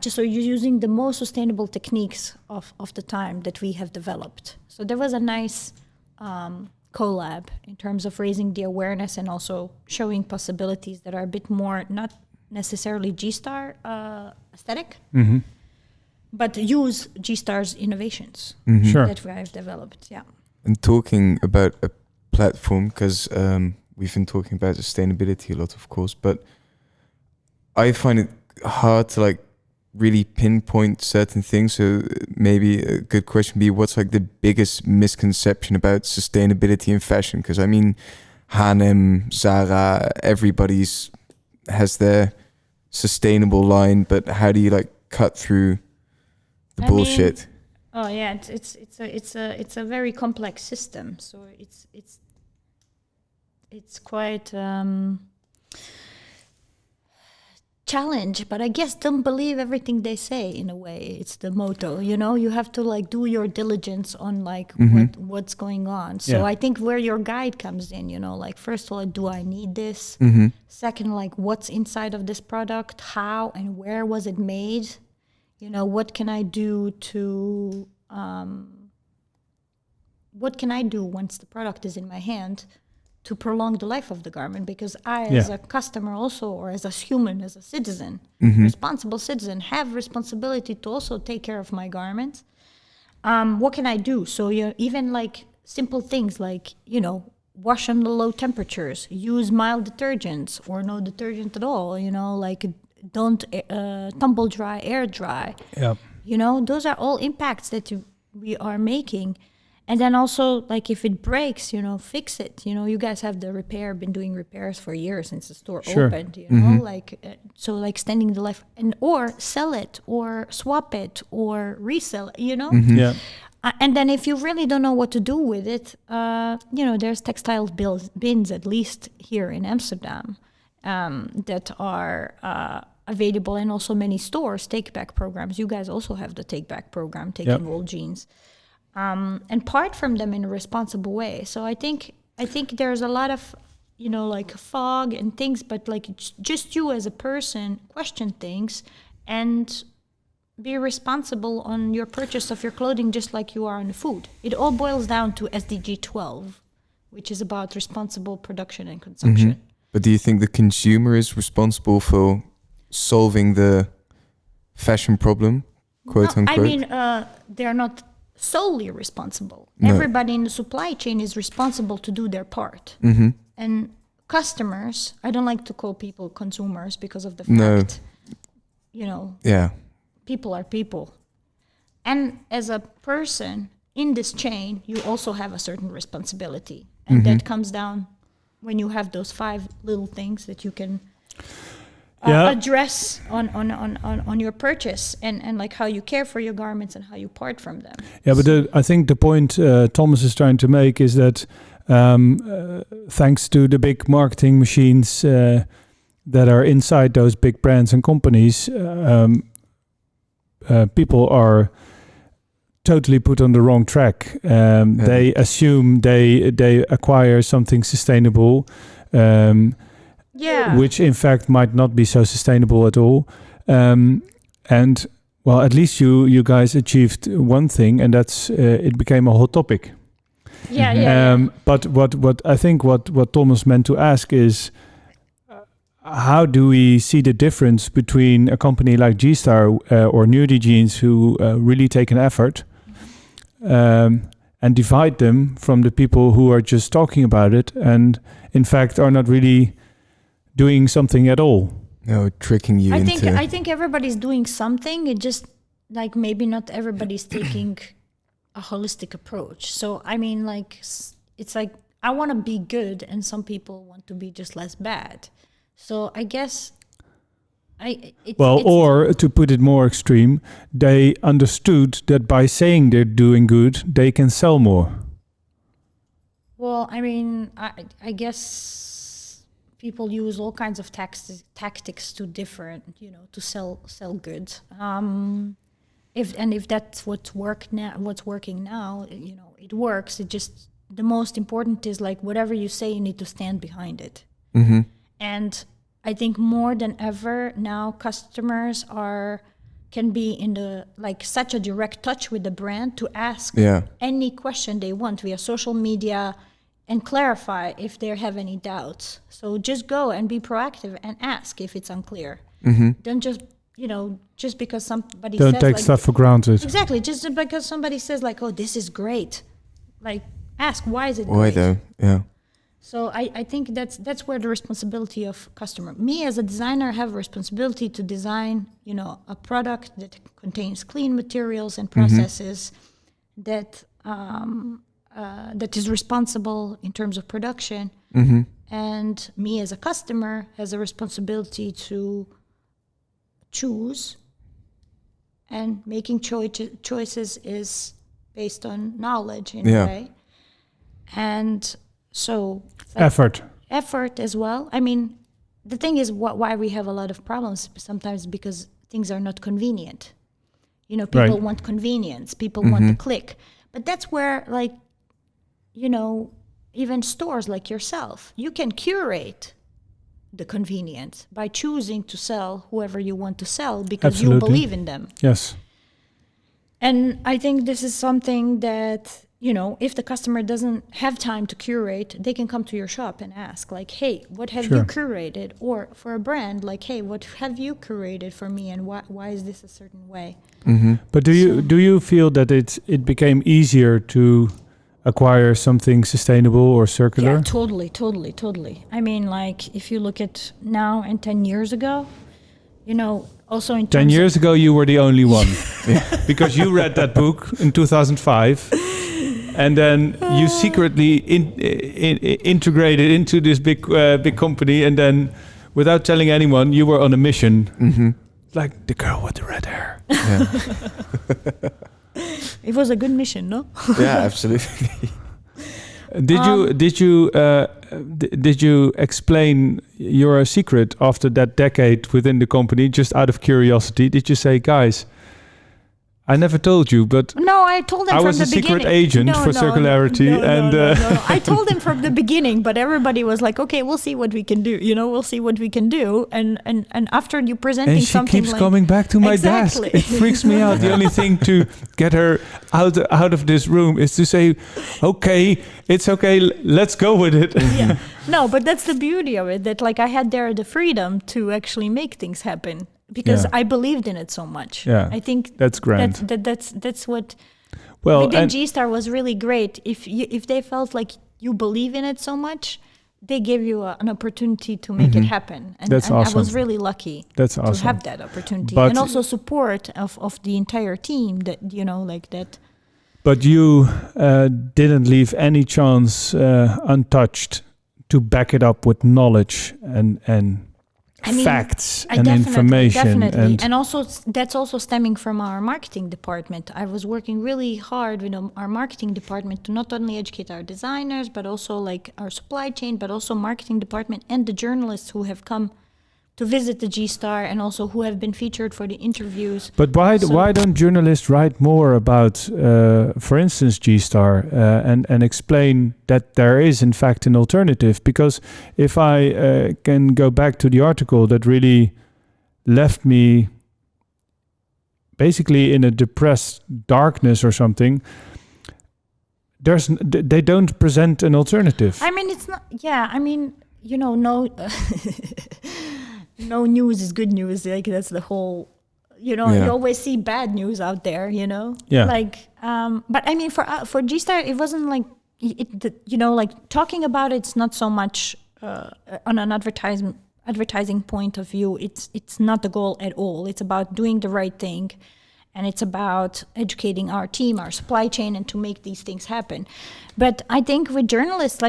just so you're using the most sustainable techniques of the time that we have developed. So there was a nice collab in terms of raising the awareness and also showing possibilities that are a bit more not necessarily G-Star aesthetic, Mm-hmm. but use G-Star's innovations Mhm. Sure. that I've developed. Yeah. And talking about a platform, because we've been talking about sustainability a lot, of course, but I find it hard to like really pinpoint certain things. So maybe a good question would be, what's like the biggest misconception about sustainability in fashion? Because I mean, H&M, Zara, everybody's has their sustainable line, but how do you like cut through the I mean, bullshit? Oh yeah, it's a very complex system. So it's quite challenge, but I guess don't believe everything they say in a way. It's the motto, you know, you have to like do your diligence on like what's going on. So Yeah. I think where your guide comes in, you know, like first of all, do I need this? Mm-hmm. Second, like what's inside of this product? How and where was it made? You know, what can I do to what can I do once the product is in my hand to prolong the life of the garment? Because I, as a customer also, or as a human, as a citizen, responsible citizen, have responsibility to also take care of my garments. What can I do? So even like simple things like, you know, wash under low temperatures, use mild detergents or no detergent at all, you know, like don't tumble dry, air dry. Yeah. You know, those are all impacts that we are making. And then also, like, if it breaks, you know, fix it. You know, you guys have been doing repairs for years since the store Sure. opened, you know, like, so like extending the life or sell it or swap it or resell it, you know? Yeah. And then if you really don't know what to do with it, you know, there's textile bins, at least here in Amsterdam, that are available, and also many stores, take-back programs. You guys also have the take-back program, taking old jeans. And part from them in a responsible way. So I think there's a lot of, you know, like fog and things, but like just you as a person question things and be responsible on your purchase of your clothing, just like you are on the food. It all boils down to SDG 12, which is about responsible production and consumption. But do you think the consumer is responsible for solving the fashion problem, quote unquote? I mean, they're not solely responsible. No. Everybody in the supply chain is responsible to do their part. And customers, I don't like to call people consumers because of the fact, you know, people are people. And as a person in this chain, you also have a certain responsibility. And that comes down when you have those 5 little things that you can address on your purchase, and like how you care for your garments and how you part from them. Yeah, but I think the point Thomas is trying to make is that thanks to the big marketing machines that are inside those big brands and companies, people are totally put on the wrong track. They assume they acquire something sustainable, which in fact might not be so sustainable at all. And well, at least you guys achieved one thing, and that's it became a hot topic. But what I think what Thomas meant to ask is, how do we see the difference between a company like G-Star or Nudie Jeans, who really take an effort, and divide them from the people who are just talking about it and in fact are not really doing something at all? No, tricking you into... I think everybody's doing something. It just, like, maybe not everybody's taking a holistic approach. So, I mean, like, it's like, I want to be good and some people want to be just less bad. So I guess or to put it more extreme, they understood that by saying they're doing good, they can sell more. Well, I mean, I guess people use all kinds of tactics to to sell goods. If that's what's working now, you know, it works. It just, the most important is, like, whatever you say, you need to stand behind it. And I think more than ever now, customers can be in such a direct touch with the brand to ask any question they want via social media, and clarify if they have any doubts. So just go and be proactive and ask if it's unclear. Don't just, just because somebody Don't says take like, stuff for granted. Exactly. Just because somebody says like, oh, this is great. Like, ask, why is it Why great? though? Yeah. So I think that's where the responsibility of customer. Me as a designer have a responsibility to design, a product that contains clean materials and processes that that is responsible in terms of production. And me as a customer has a responsibility to choose, and making choices is based on knowledge in a way. And so Effort as well. I mean, the thing is why we have a lot of problems sometimes, because things are not convenient. People want convenience, people want the click. But that's where, like, even stores like yourself, you can curate the convenience by choosing to sell whoever you want to sell because you believe in them. Yes. And I think this is something that, if the customer doesn't have time to curate, they can come to your shop and ask, like, hey, what have you curated? Or for a brand, like, hey, what have you curated for me, and why is this a certain way? But do you feel that it became easier to acquire something sustainable or circular? Yeah, totally. I mean, like, if you look at now and 10 years ago, also in 10 years ago, you were the only one. Because you read that book in 2005. And then you secretly integrated into this big company. And then without telling anyone, you were on a mission. Like the girl with the red hair. Yeah. It was a good mission, no? Yeah, absolutely. Did you explain your secret after that decade within the company, just out of curiosity? Did you say, guys, I never told you, but no, I told them I from was the a secret beginning. agent for circularity, No. I told them from the beginning, but everybody was like, "Okay, we'll see what we can do. We'll see what we can do." And after you presenting and she something, keeps coming back to my desk. It freaks me out. The only thing to get her out of this room is to say, "Okay, it's okay. Let's go with it." Yeah. No, but that's the beauty of it. That like I had there the freedom to actually make things happen. Because I believed in it so much. Yeah, I think that's grand. That's what. Well, within G-Star was really great. If they felt like you believe in it so much, they give you an opportunity to make it happen. And, that's awesome. I was really lucky. That's awesome. To have that opportunity, but and also support of the entire team. That like that. But you didn't leave any chance untouched to back it up with knowledge and. Facts and information. And also that's also stemming from our marketing department. I was working really hard with our marketing department to not only educate our designers, but also like our supply chain, but also marketing department and the journalists who have come to visit the G-Star and also who have been featured for the interviews. But why don't journalists write more about, for instance, G-Star and explain that there is in fact an alternative? Because if I can go back to the article that really left me basically in a depressed darkness or something, they don't present an alternative. I mean, it's not. Yeah, I mean, no. No news is good news. Like that's the whole, you always see bad news out there, Yeah. Like, but I mean, for G-Star, it wasn't like like talking about it's not so much on an advertising point of view. It's not the goal at all. It's about doing the right thing, and it's about educating our team, our supply chain, and to make these things happen. But I think with journalists,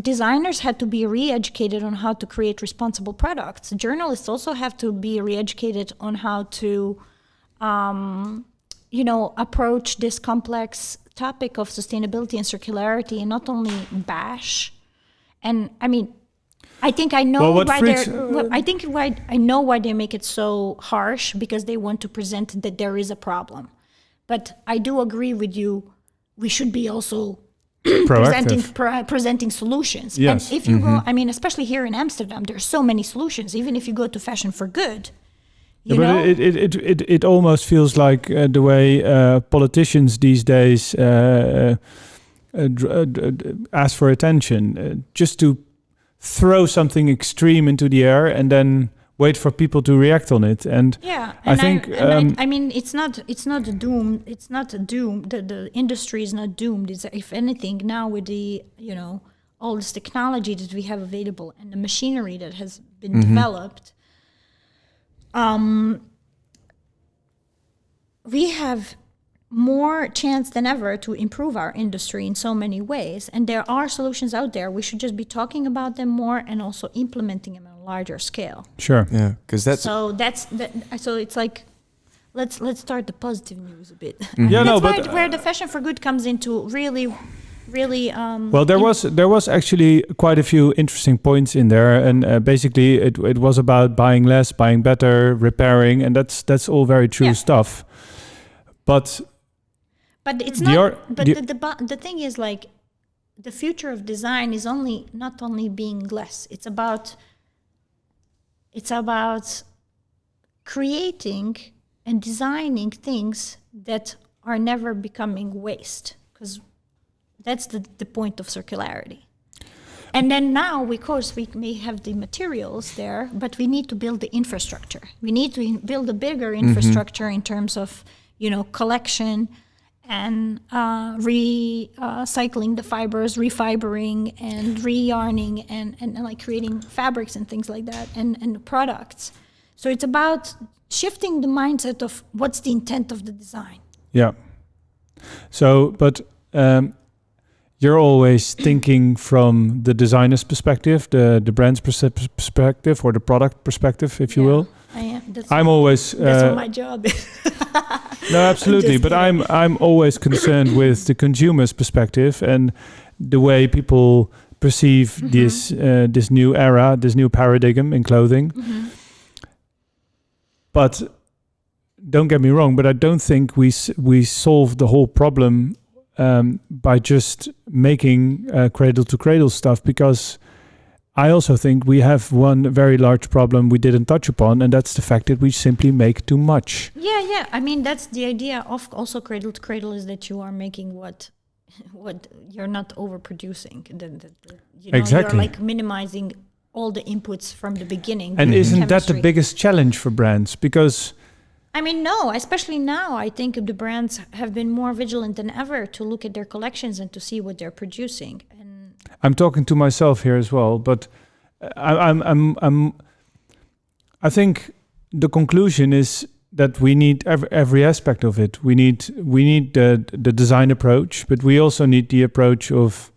designers had to be re-educated on how to create responsible products. Journalists also have to be re-educated on how to, approach this complex topic of sustainability and circularity, and not only bash. And I mean, I think I know why they make it so harsh, because they want to present that there is a problem. But I do agree with you. We should be also presenting solutions. Yes. And if you go, I mean, especially here in Amsterdam, there's so many solutions. Even if you go to Fashion for Good, but it almost feels like the way politicians these days ask for attention, just to throw something extreme into the air and then wait for people to react on it. And I think I mean it's not a doom. It's not a doom. The industry is not doomed. It's, if anything, now with the all this technology that we have available and the machinery that has been developed, we have more chance than ever to improve our industry in so many ways. And there are solutions out there. We should just be talking about them more and also implementing them on a larger scale. Sure. Yeah, because that's so it's like, let's start the positive news a bit. but where the fashion for good comes into really. Well, there was actually quite a few interesting points in there, and basically it was about buying less, buying better, repairing, and that's all very true stuff. But it's not. The thing is, like, the future of design is not only being less. It's about creating and designing things that are never becoming waste, because that's the point of circularity. And then now, of course, we may have the materials there, but we need to build the infrastructure. We need to build a bigger infrastructure in terms of, collection and recycling the fibers, refibering and re-yarning and like creating fabrics and things like that and products. So it's about shifting the mindset of what's the intent of the design. Yeah. So, but you're always thinking from the designer's perspective, the brand's perspective, or the product perspective, if you will. I am. I'm always. That's what my job is. No, absolutely. But I'm always concerned with the consumer's perspective and the way people perceive this new era, this new paradigm in clothing. But don't get me wrong. But I don't think we solve the whole problem by just making cradle to cradle stuff, because I also think we have one very large problem we didn't touch upon, and that's the fact that we simply make too much. Yeah. I mean, that's the idea of also cradle to cradle, is that you are making what you're not overproducing. Exactly. You're like minimizing all the inputs from the beginning. And isn't that the biggest challenge for brands? Because I mean, no, especially now, I think the brands have been more vigilant than ever to look at their collections and to see what they're producing. And I'm talking to myself here as well, but I think the conclusion is that we need every aspect of it. We need the design approach, but we also need the approach of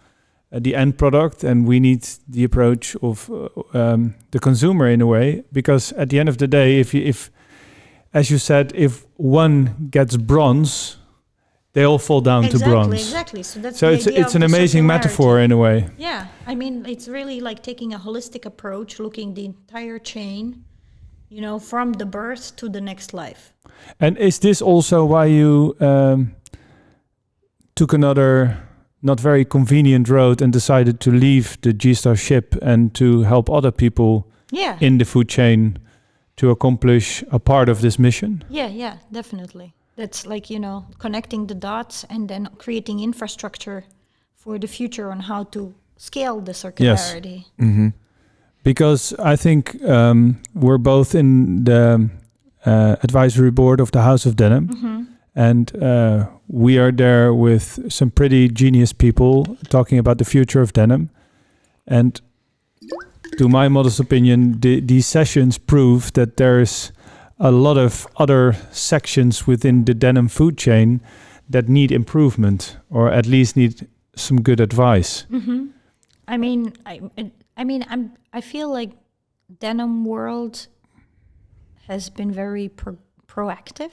the end product, and we need the approach of the consumer in a way, because at the end of the day, if as you said, if one gets bronze, they all fall down to bronze. Exactly. So it's an amazing metaphor in a way. Yeah, I mean, it's really like taking a holistic approach, looking the entire chain, from the birth to the next life. And is this also why you took another not very convenient road and decided to leave the G-Star ship and to help other people in the food chain to accomplish a part of this mission? Yeah, definitely. That's like, connecting the dots and then creating infrastructure for the future on how to scale the circularity. Yes. Mm-hmm. Because I think we're both in the advisory board of the House of Denim, and we are there with some pretty genius people talking about the future of denim. And to my modest opinion, these sessions prove that there's a lot of other sections within the denim food chain that need improvement, or at least need some good advice. I mean, I feel like denim world has been very proactive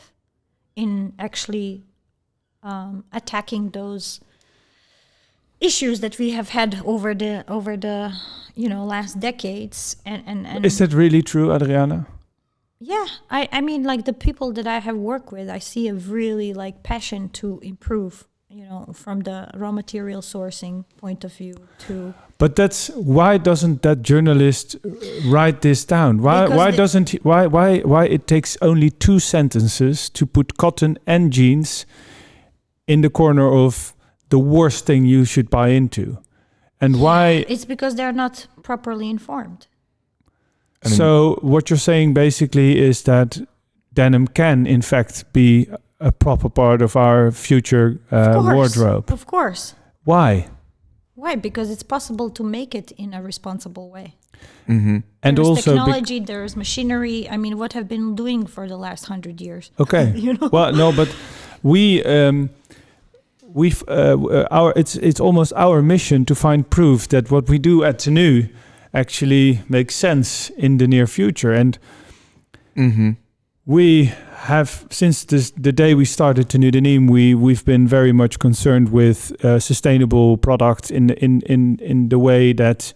in actually attacking those issues that we have had over the last decades. And is that really true, Adriana? Yeah, I mean, like the people that I have worked with, I see a really like passion to improve, from the raw material sourcing point of view to. But why doesn't that journalist write this down? Why it takes only 2 sentences to put cotton and jeans in the corner of the worst thing you should buy into. And why? It's because they're not properly informed. I mean, So what you're saying basically is that denim can, in fact, be a proper part of our future wardrobe. Of course. Why? Why? Because it's possible to make it in a responsible way. mhm. And There's also, technology, there's machinery. I mean, what have been doing for the last 100 years? okay. You know? Well, no, but it's almost our mission to find proof that what we do at Tenue actually makes sense in the near future. And Mhm. we have, since the day we started Tenue de Nîmes, we've been very much concerned with sustainable products in the way that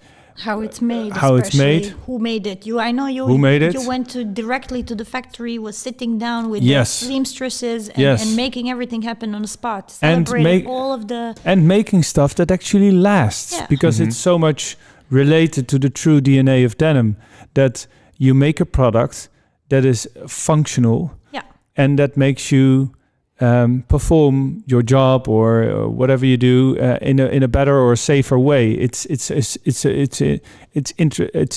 How it's made. How it's especially. made. Who made it? I know you. Who made it? You went directly to the factory, was sitting down with Yes. the seamstresses and, Yes. and making everything happen on the spot. And Celebrating all of the. and making stuff that actually lasts, Yeah. because Mhm. it's so much related to the true DNA of denim that you make a product that is functional Yeah. and that makes you perform your job or whatever you do in a better or safer way. It's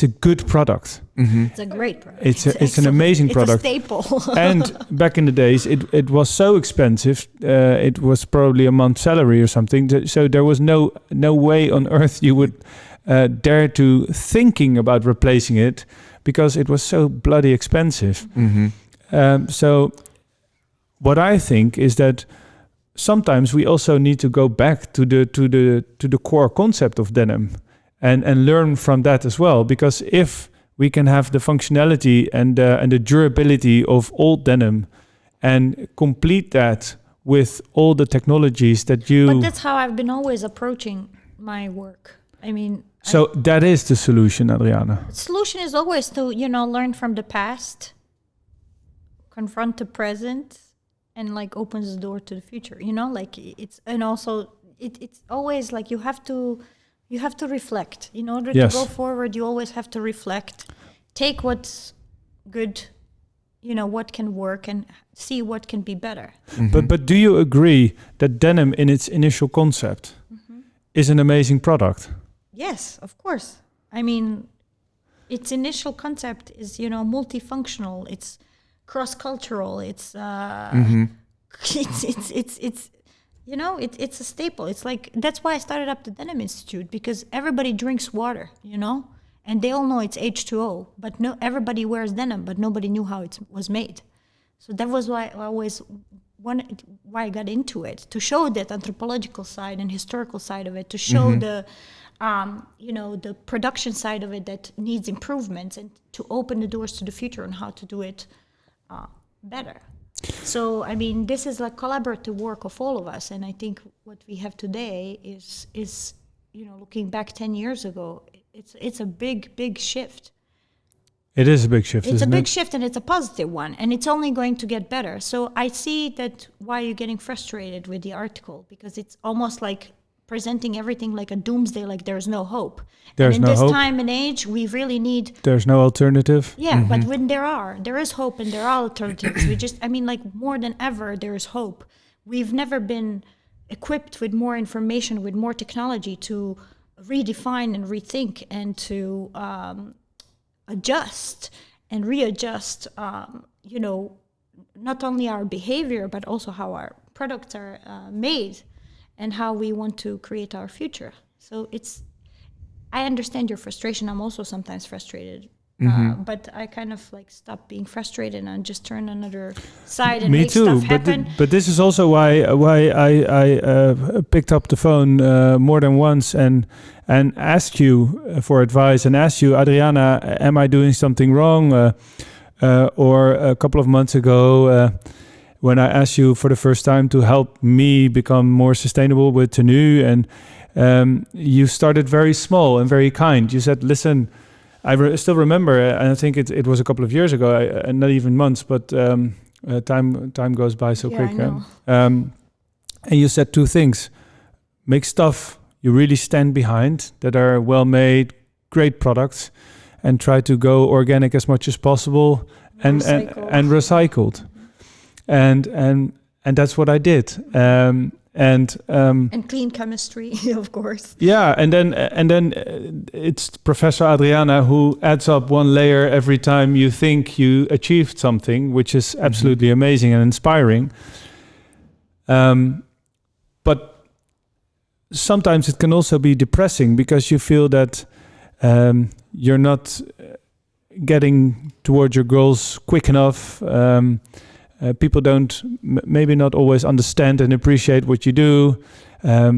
a good product. Mhm. It's a great product. It's an excellent. amazing product. It's a staple. And back in the days, it was so expensive. It was probably a month's salary or something. So there was no way on earth you would dare to thinking about replacing it, because it was so bloody expensive. Mhm. So what I think is that sometimes we also need to go back to the core concept of denim and learn from that as well. Because if we can have the functionality and the durability of old denim and complete that with all the technologies that you... But that's how I've been always approaching my work. I mean, So that is the solution, Adriana. the solution is always to, learn from the past, confront the present, and like opens the door to the future. It's always like you have to reflect. In order Yes. to go forward, you always have to reflect, take what's good, what can work, and see what can be better. Mhm. But do you agree that denim in its initial concept is an amazing product? Yes, of course. I mean, its initial concept is, multifunctional. It's cross-cultural. It's Mhm. it's a staple. It's like, that's why I started up the Denim Institute, because everybody drinks water, and they all know it's H2O, but everybody wears denim, but nobody knew how it was made. So that was why I always wanted, why I got into it, to show that anthropological side and historical side of it, to show the the production side of it that needs improvements, and to open the doors to the future on how to do it better. So, I mean, this is like collaborative work of all of us. And I think what we have today is looking back 10 years ago, it's a big shift. It is a big shift, It's a isn't big it? shift, and it's a positive one, and it's only going to get better. So I see that why you're getting frustrated with the article, because it's almost like presenting everything like a doomsday, like there's no hope. There's and no in this hope. time and age, we really need, There's no alternative. yeah, but when there is hope and there are alternatives. Like more than ever, there is hope. We've never been equipped with more information, with more technology to redefine and rethink and to adjust and readjust, not only our behavior, but also how our products are made and how we want to create our future. So I understand your frustration. I'm also sometimes frustrated, but I kind of like stop being frustrated and just turn another side and Me make too, stuff but happen. but this is also why I picked up the phone more than once and asked you for advice, and asked you, Adriana, am I doing something wrong? Or a couple of months ago, when I asked you for the first time to help me become more sustainable with Tenue, and you started very small and very kind. You said, listen, I still remember, and I think it was a couple of years ago, and not even months, but time goes by so Yeah, quick. I know. And you said two things: make stuff you really stand behind, that are well made, great products, and try to go organic as much as possible, and Recycled. recycled. And that's what I did. And clean chemistry, of course. yeah, and then it's Professor Adriana who adds up one layer every time you think you achieved something, which is absolutely amazing and inspiring. But sometimes it can also be depressing because you feel that you're not getting towards your goals quick enough. People don't maybe not always understand and appreciate what you do. A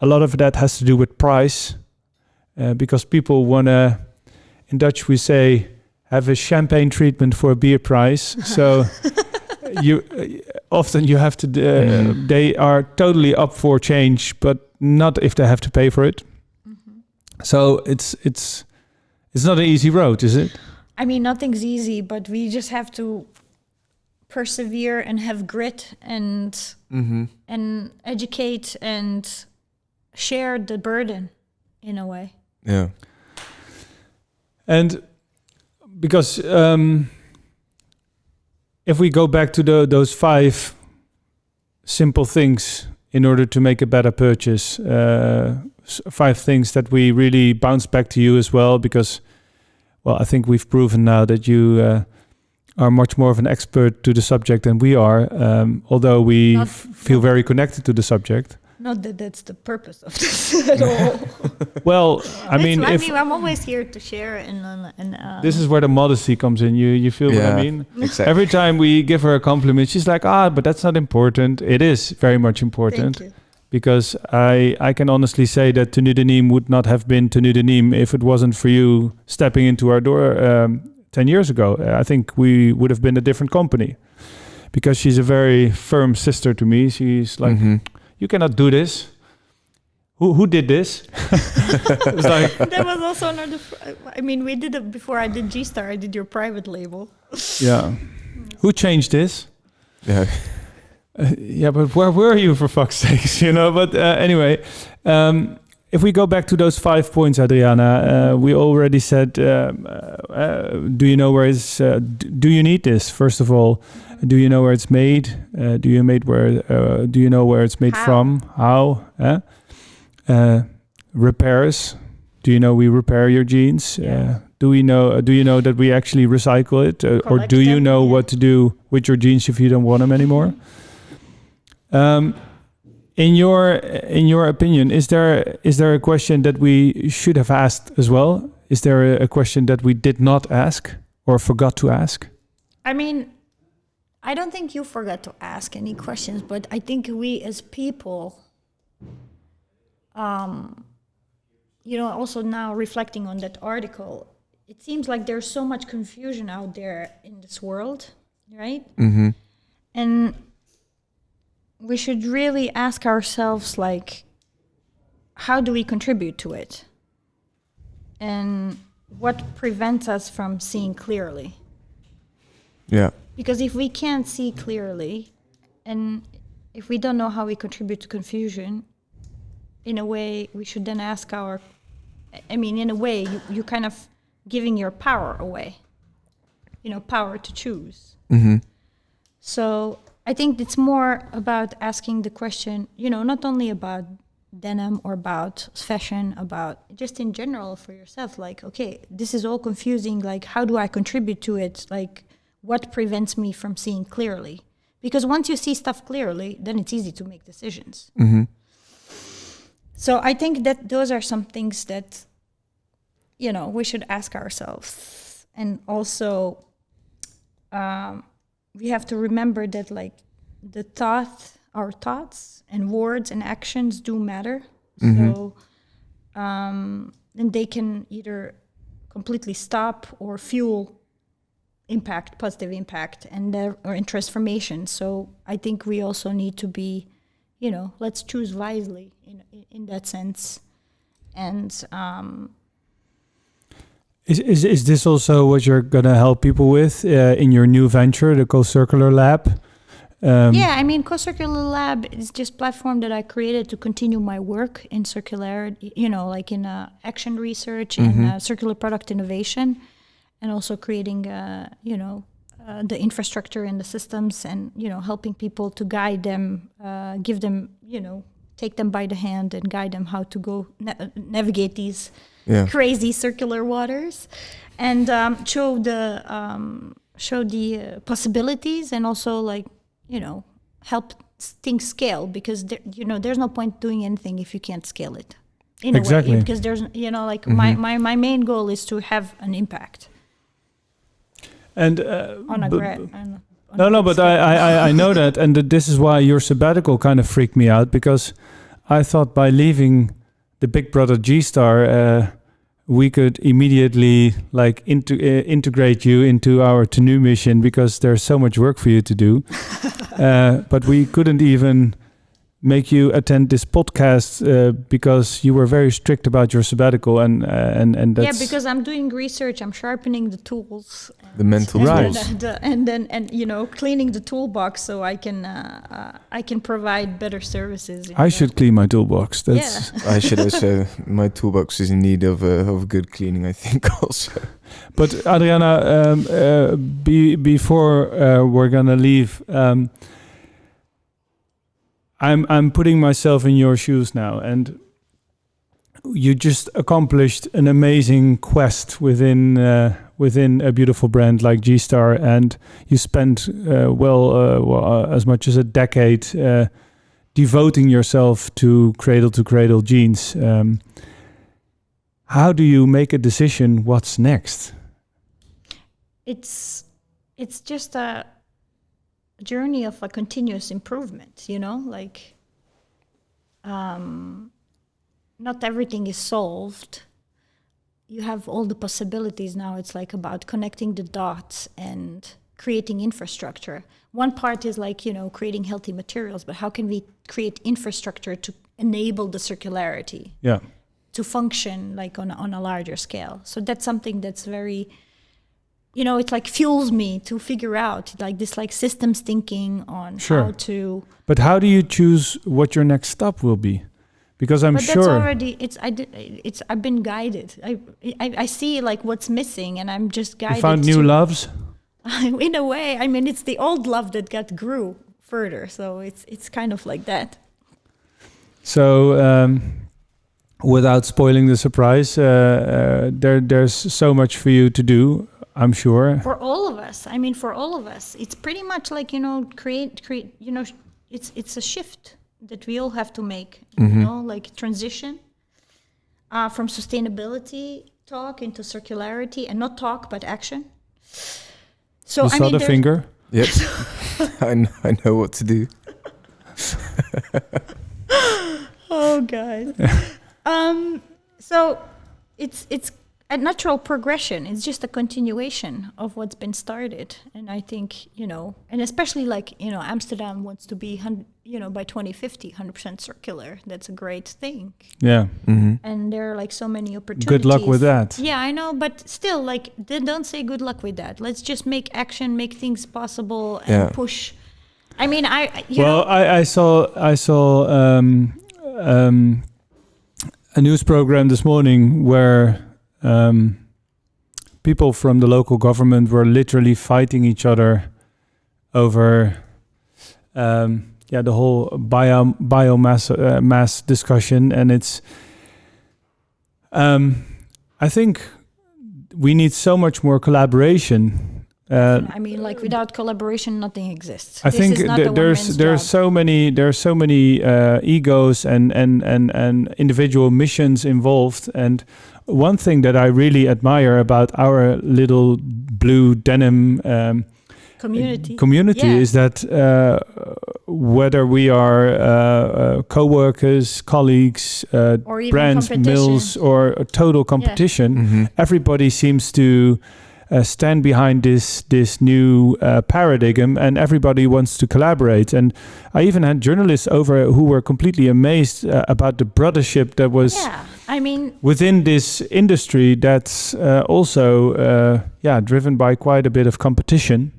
lot of that has to do with price, because people want to, in Dutch we say, have a champagne treatment for a beer price. So you often you have to, they are totally up for change, but not if they have to pay for it. So it's not an easy road, is it? I mean, nothing's easy, but we just have to persevere and have grit and educate and share the burden in a way. Yeah. And because if we go back to those 5 simple things in order to make a better purchase, 5 things that we really bounce back to you as well, because, well, I think we've proven now that you are much more of an expert to the subject than we are, although we feel very connected to the subject. Not that that's the purpose of this at all. Well, I mean, I'm always here to share, and this is where the modesty comes in. You feel what I mean? Exactly. Every time we give her a compliment, she's like, but that's not important. It is very much important. Thank you. Because I can honestly say that Tenue de Nîmes would not have been Tenue de Nîmes if it wasn't for you stepping into our door 10 years ago. I think we would have been a different company, because she's a very firm sister to me. She's like, you cannot do this. Who did this? It's like, that was also another. I mean, we did it before I did G-Star. I did your private label. yeah. Who changed this? Yeah. Yeah, but where were you, for fuck's sakes? But anyway, if we go back to those 5 points, Adriana, we already said, do you know where it's, do you need this? First of all, do you know where it's made? Do you know where it's made from? How? Repairs. Do you know we repair your jeans? Yeah. Do you know that we actually recycle it? Or do you know what to do with your jeans if you don't want them anymore? In your opinion, is there a question that we should have asked as well? Is there a question that we did not ask or forgot to ask? I mean, I don't think you forgot to ask any questions, but I think we as people, also now reflecting on that article, it seems like there's so much confusion out there in this world, right? Mm-hmm. And we should really ask ourselves, like, how do we contribute to it? And what prevents us from seeing clearly? Yeah. Because if we can't see clearly, and if we don't know how we contribute to confusion, in a way, we should then ask in a way, you kind of giving your power away, power to choose. Mm-hmm. So I think it's more about asking the question, not only about denim or about fashion, about just in general for yourself, like, okay, this is all confusing, like, how do I contribute to it? Like, what prevents me from seeing clearly? Because once you see stuff clearly, then it's easy to make decisions. Mm-hmm. So I think that those are some things that, we should ask ourselves. And also, we have to remember that, like, our thoughts and words and actions do matter. Mm-hmm. So, and they can either completely stop or fuel positive impact or in transformation. So I think we also need to be, let's choose wisely in that sense. And is this also what you're gonna help people with in your new venture, the Co-Circular Lab? Co-Circular Lab is just a platform that I created to continue my work in circularity, like in action research and circular product innovation, and also creating, the infrastructure and the systems, and helping people to guide them, give them, take them by the hand and guide them how to go navigate these crazy circular waters, and show the possibilities, and also help things scale, because there's no point doing anything if you can't scale it. In a way, because there's my main goal is to have an impact. And on a grad. But I know that, and this is why your sabbatical kind of freaked me out, because I thought by leaving the Big Brother G-Star, we could immediately integrate you into our Tenue mission, because there's so much work for you to do. But we couldn't even make you attend this podcast because you were very strict about your sabbatical, and that's because I'm doing research, I'm sharpening the tools, the mental tools, and cleaning the toolbox so I can provide better services. I should clean my toolbox. That's I should also. My toolbox is in need of good cleaning, I think, also. But Adriana, before we're gonna leave. I'm putting myself in your shoes now, and you just accomplished an amazing quest within a beautiful brand like G-Star, and you spent as much as a decade devoting yourself to cradle jeans. How do you make a decision? What's next? It's just a journey of a continuous improvement, not everything is solved. You have all the possibilities now. It's about connecting the dots and creating infrastructure. One part is creating healthy materials, but how can we create infrastructure to enable the circularity to function on a larger scale? So that's something that's very it's fuels me to figure out this systems thinking on how to. But how do you choose what your next step will be? Because I'm sure. That's already I've been guided. I see what's missing, and I'm just guided. You found new loves? In a way, I mean, it's the old love that grew further. So it's kind of like that. So. Without spoiling the surprise, there's so much for you to do. I'm sure. For all of us. It's pretty much create, it's a shift that we all have to make, transition from sustainability talk into circularity, and not talk, but action. So you saw the finger? Yes. I know what to do. Oh, guys. So it's a natural progression. It's just a continuation of what's been started. And I think, and especially Amsterdam wants to be, by 2050, 100% circular. That's a great thing. Yeah. Mm-hmm. And there are so many opportunities. Good luck with that. Yeah, I know. But still, don't say good luck with that. Let's just make action, make things possible, and push. I mean, I saw a news program this morning where people from the local government were literally fighting each other over the whole biomass mass discussion, and it's I think we need so much more collaboration. Without collaboration, nothing exists. I think there's so many egos and individual missions involved. And one thing that I really admire about our little blue denim community is that whether we are co-workers, colleagues, or even brands, mills, or a total competition, everybody seems to stand behind this new paradigm, and everybody wants to collaborate. And I even had journalists over who were completely amazed about the brothership that was within this industry that's also driven by quite a bit of competition.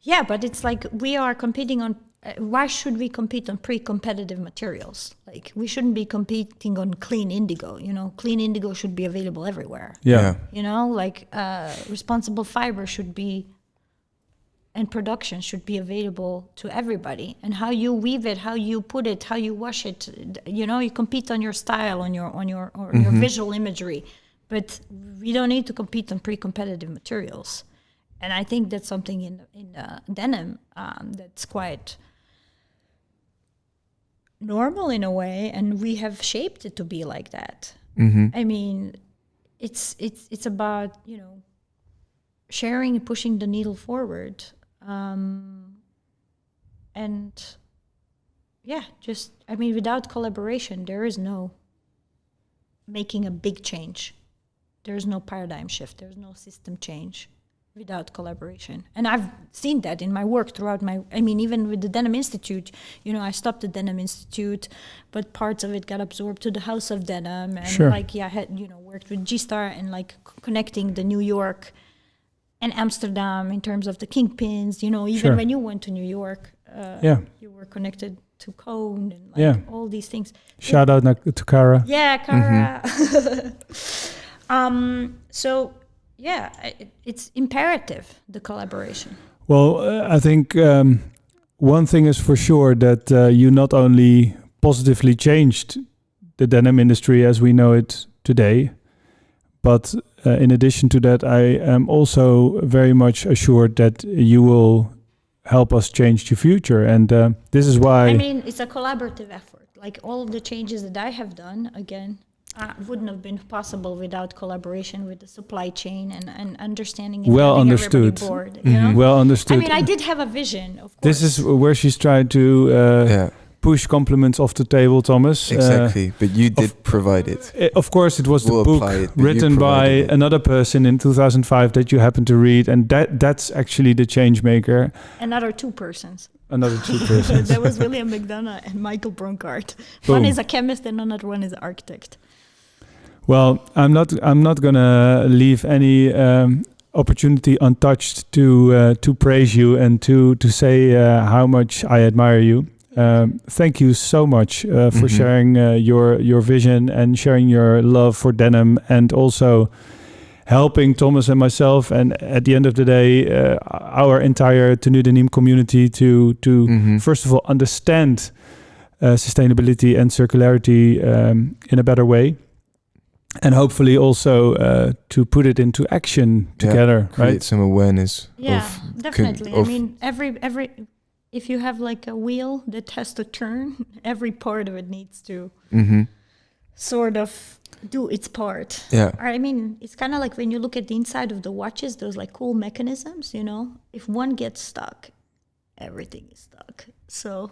Yeah, but it's we are competing on why should we compete on pre-competitive materials? We shouldn't be competing on clean indigo. Clean indigo should be available everywhere. Yeah. Responsible fiber should be and production should be available to everybody. And how you weave it, how you put it, how you wash it, you compete on your style, on your visual imagery. But we don't need to compete on pre-competitive materials. And I think that's something in denim that's quite normal in a way, and we have shaped it to be like that. I mean, it's about sharing and pushing the needle forward, and without collaboration, there is no making a big change. There is no paradigm shift. There is no system change without collaboration. And I've seen that in my work throughout even with the Denim Institute, I stopped the Denim Institute, but parts of it got absorbed to the House of Denim. And sure. Worked with G-Star and connecting the New York and Amsterdam in terms of the kingpins, even sure. when you went to New York, you were connected to Cone and all these things. Shout out to Kara. Yeah, Kara. It's imperative, the collaboration. Well, I think one thing is for sure that you not only positively changed the denim industry as we know it today, but in addition to that, I am also very much assured that you will help us change the future. And this is why... it's a collaborative effort. Like all of the changes that I have done, again, wouldn't have been possible without collaboration with the supply chain and understanding and well having understood. Everybody board, Well understood. I did have a vision, of course. This is where she's trying to push compliments off the table, Thomas. Exactly, but you did provide it. Of course, it was the book written by it. another person in 2005 that you happened to read, and that's actually the change maker. Another two persons. That was William McDonough and Michael Bronkart. Boom. One is a chemist and another one is an architect. Well, I'm not gonna leave any opportunity untouched to praise you and to say how much I admire you. Thank you so much for sharing your vision and sharing your love for denim, and also helping Thomas and myself, and at the end of the day, our entire Tenue de Nîmes community to first of all understand sustainability and circularity in a better way. And hopefully also to put it into action together, create right? some awareness. Yeah, definitely. Every if you have a wheel that has to turn, every part of it needs to sort of do its part. Yeah. It's kind of like when you look at the inside of the watches, those cool mechanisms, If one gets stuck, everything is stuck. So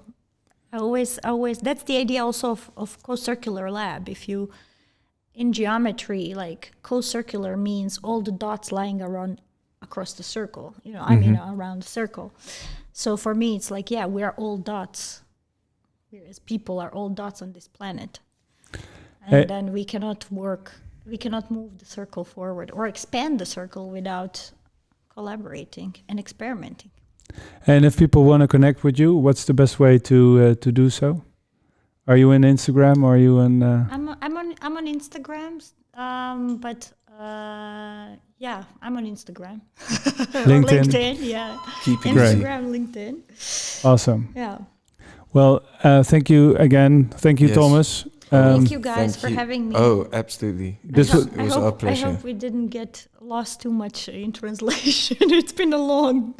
I always, that's the idea also of co-circular lab. If you... In geometry, co-circular means all the dots lying across the circle, around the circle. So for me, it's we are all dots. We as people are all dots on this planet. And then we cannot move the circle forward or expand the circle without collaborating and experimenting. And if people want to connect with you, what's the best way to do so? Are you on Instagram or are you on? I'm on Instagram, but I'm on Instagram. LinkedIn, yeah. Keep it Instagram, LinkedIn. Awesome. Yeah. Well, thank you again. Thank you, Thomas. Thank you guys for having me. Oh, absolutely. It was our pleasure. I hope we didn't get lost too much in translation. It's been a long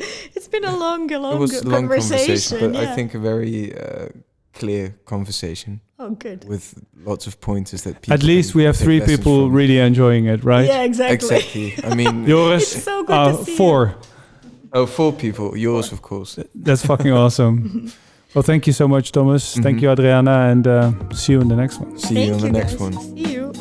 conversation. But I think a very clear conversation. Oh, good. With lots of pointers that people. At least we have 3 people really enjoying it, right? Yeah, exactly. Exactly. Joris, it's so good to see 4. Oh, 4 people. Yours, of course. That's fucking awesome. Well, thank you so much, Thomas. Thank you, Adriana, and see you in the next one. See you on the next guys. one. See you.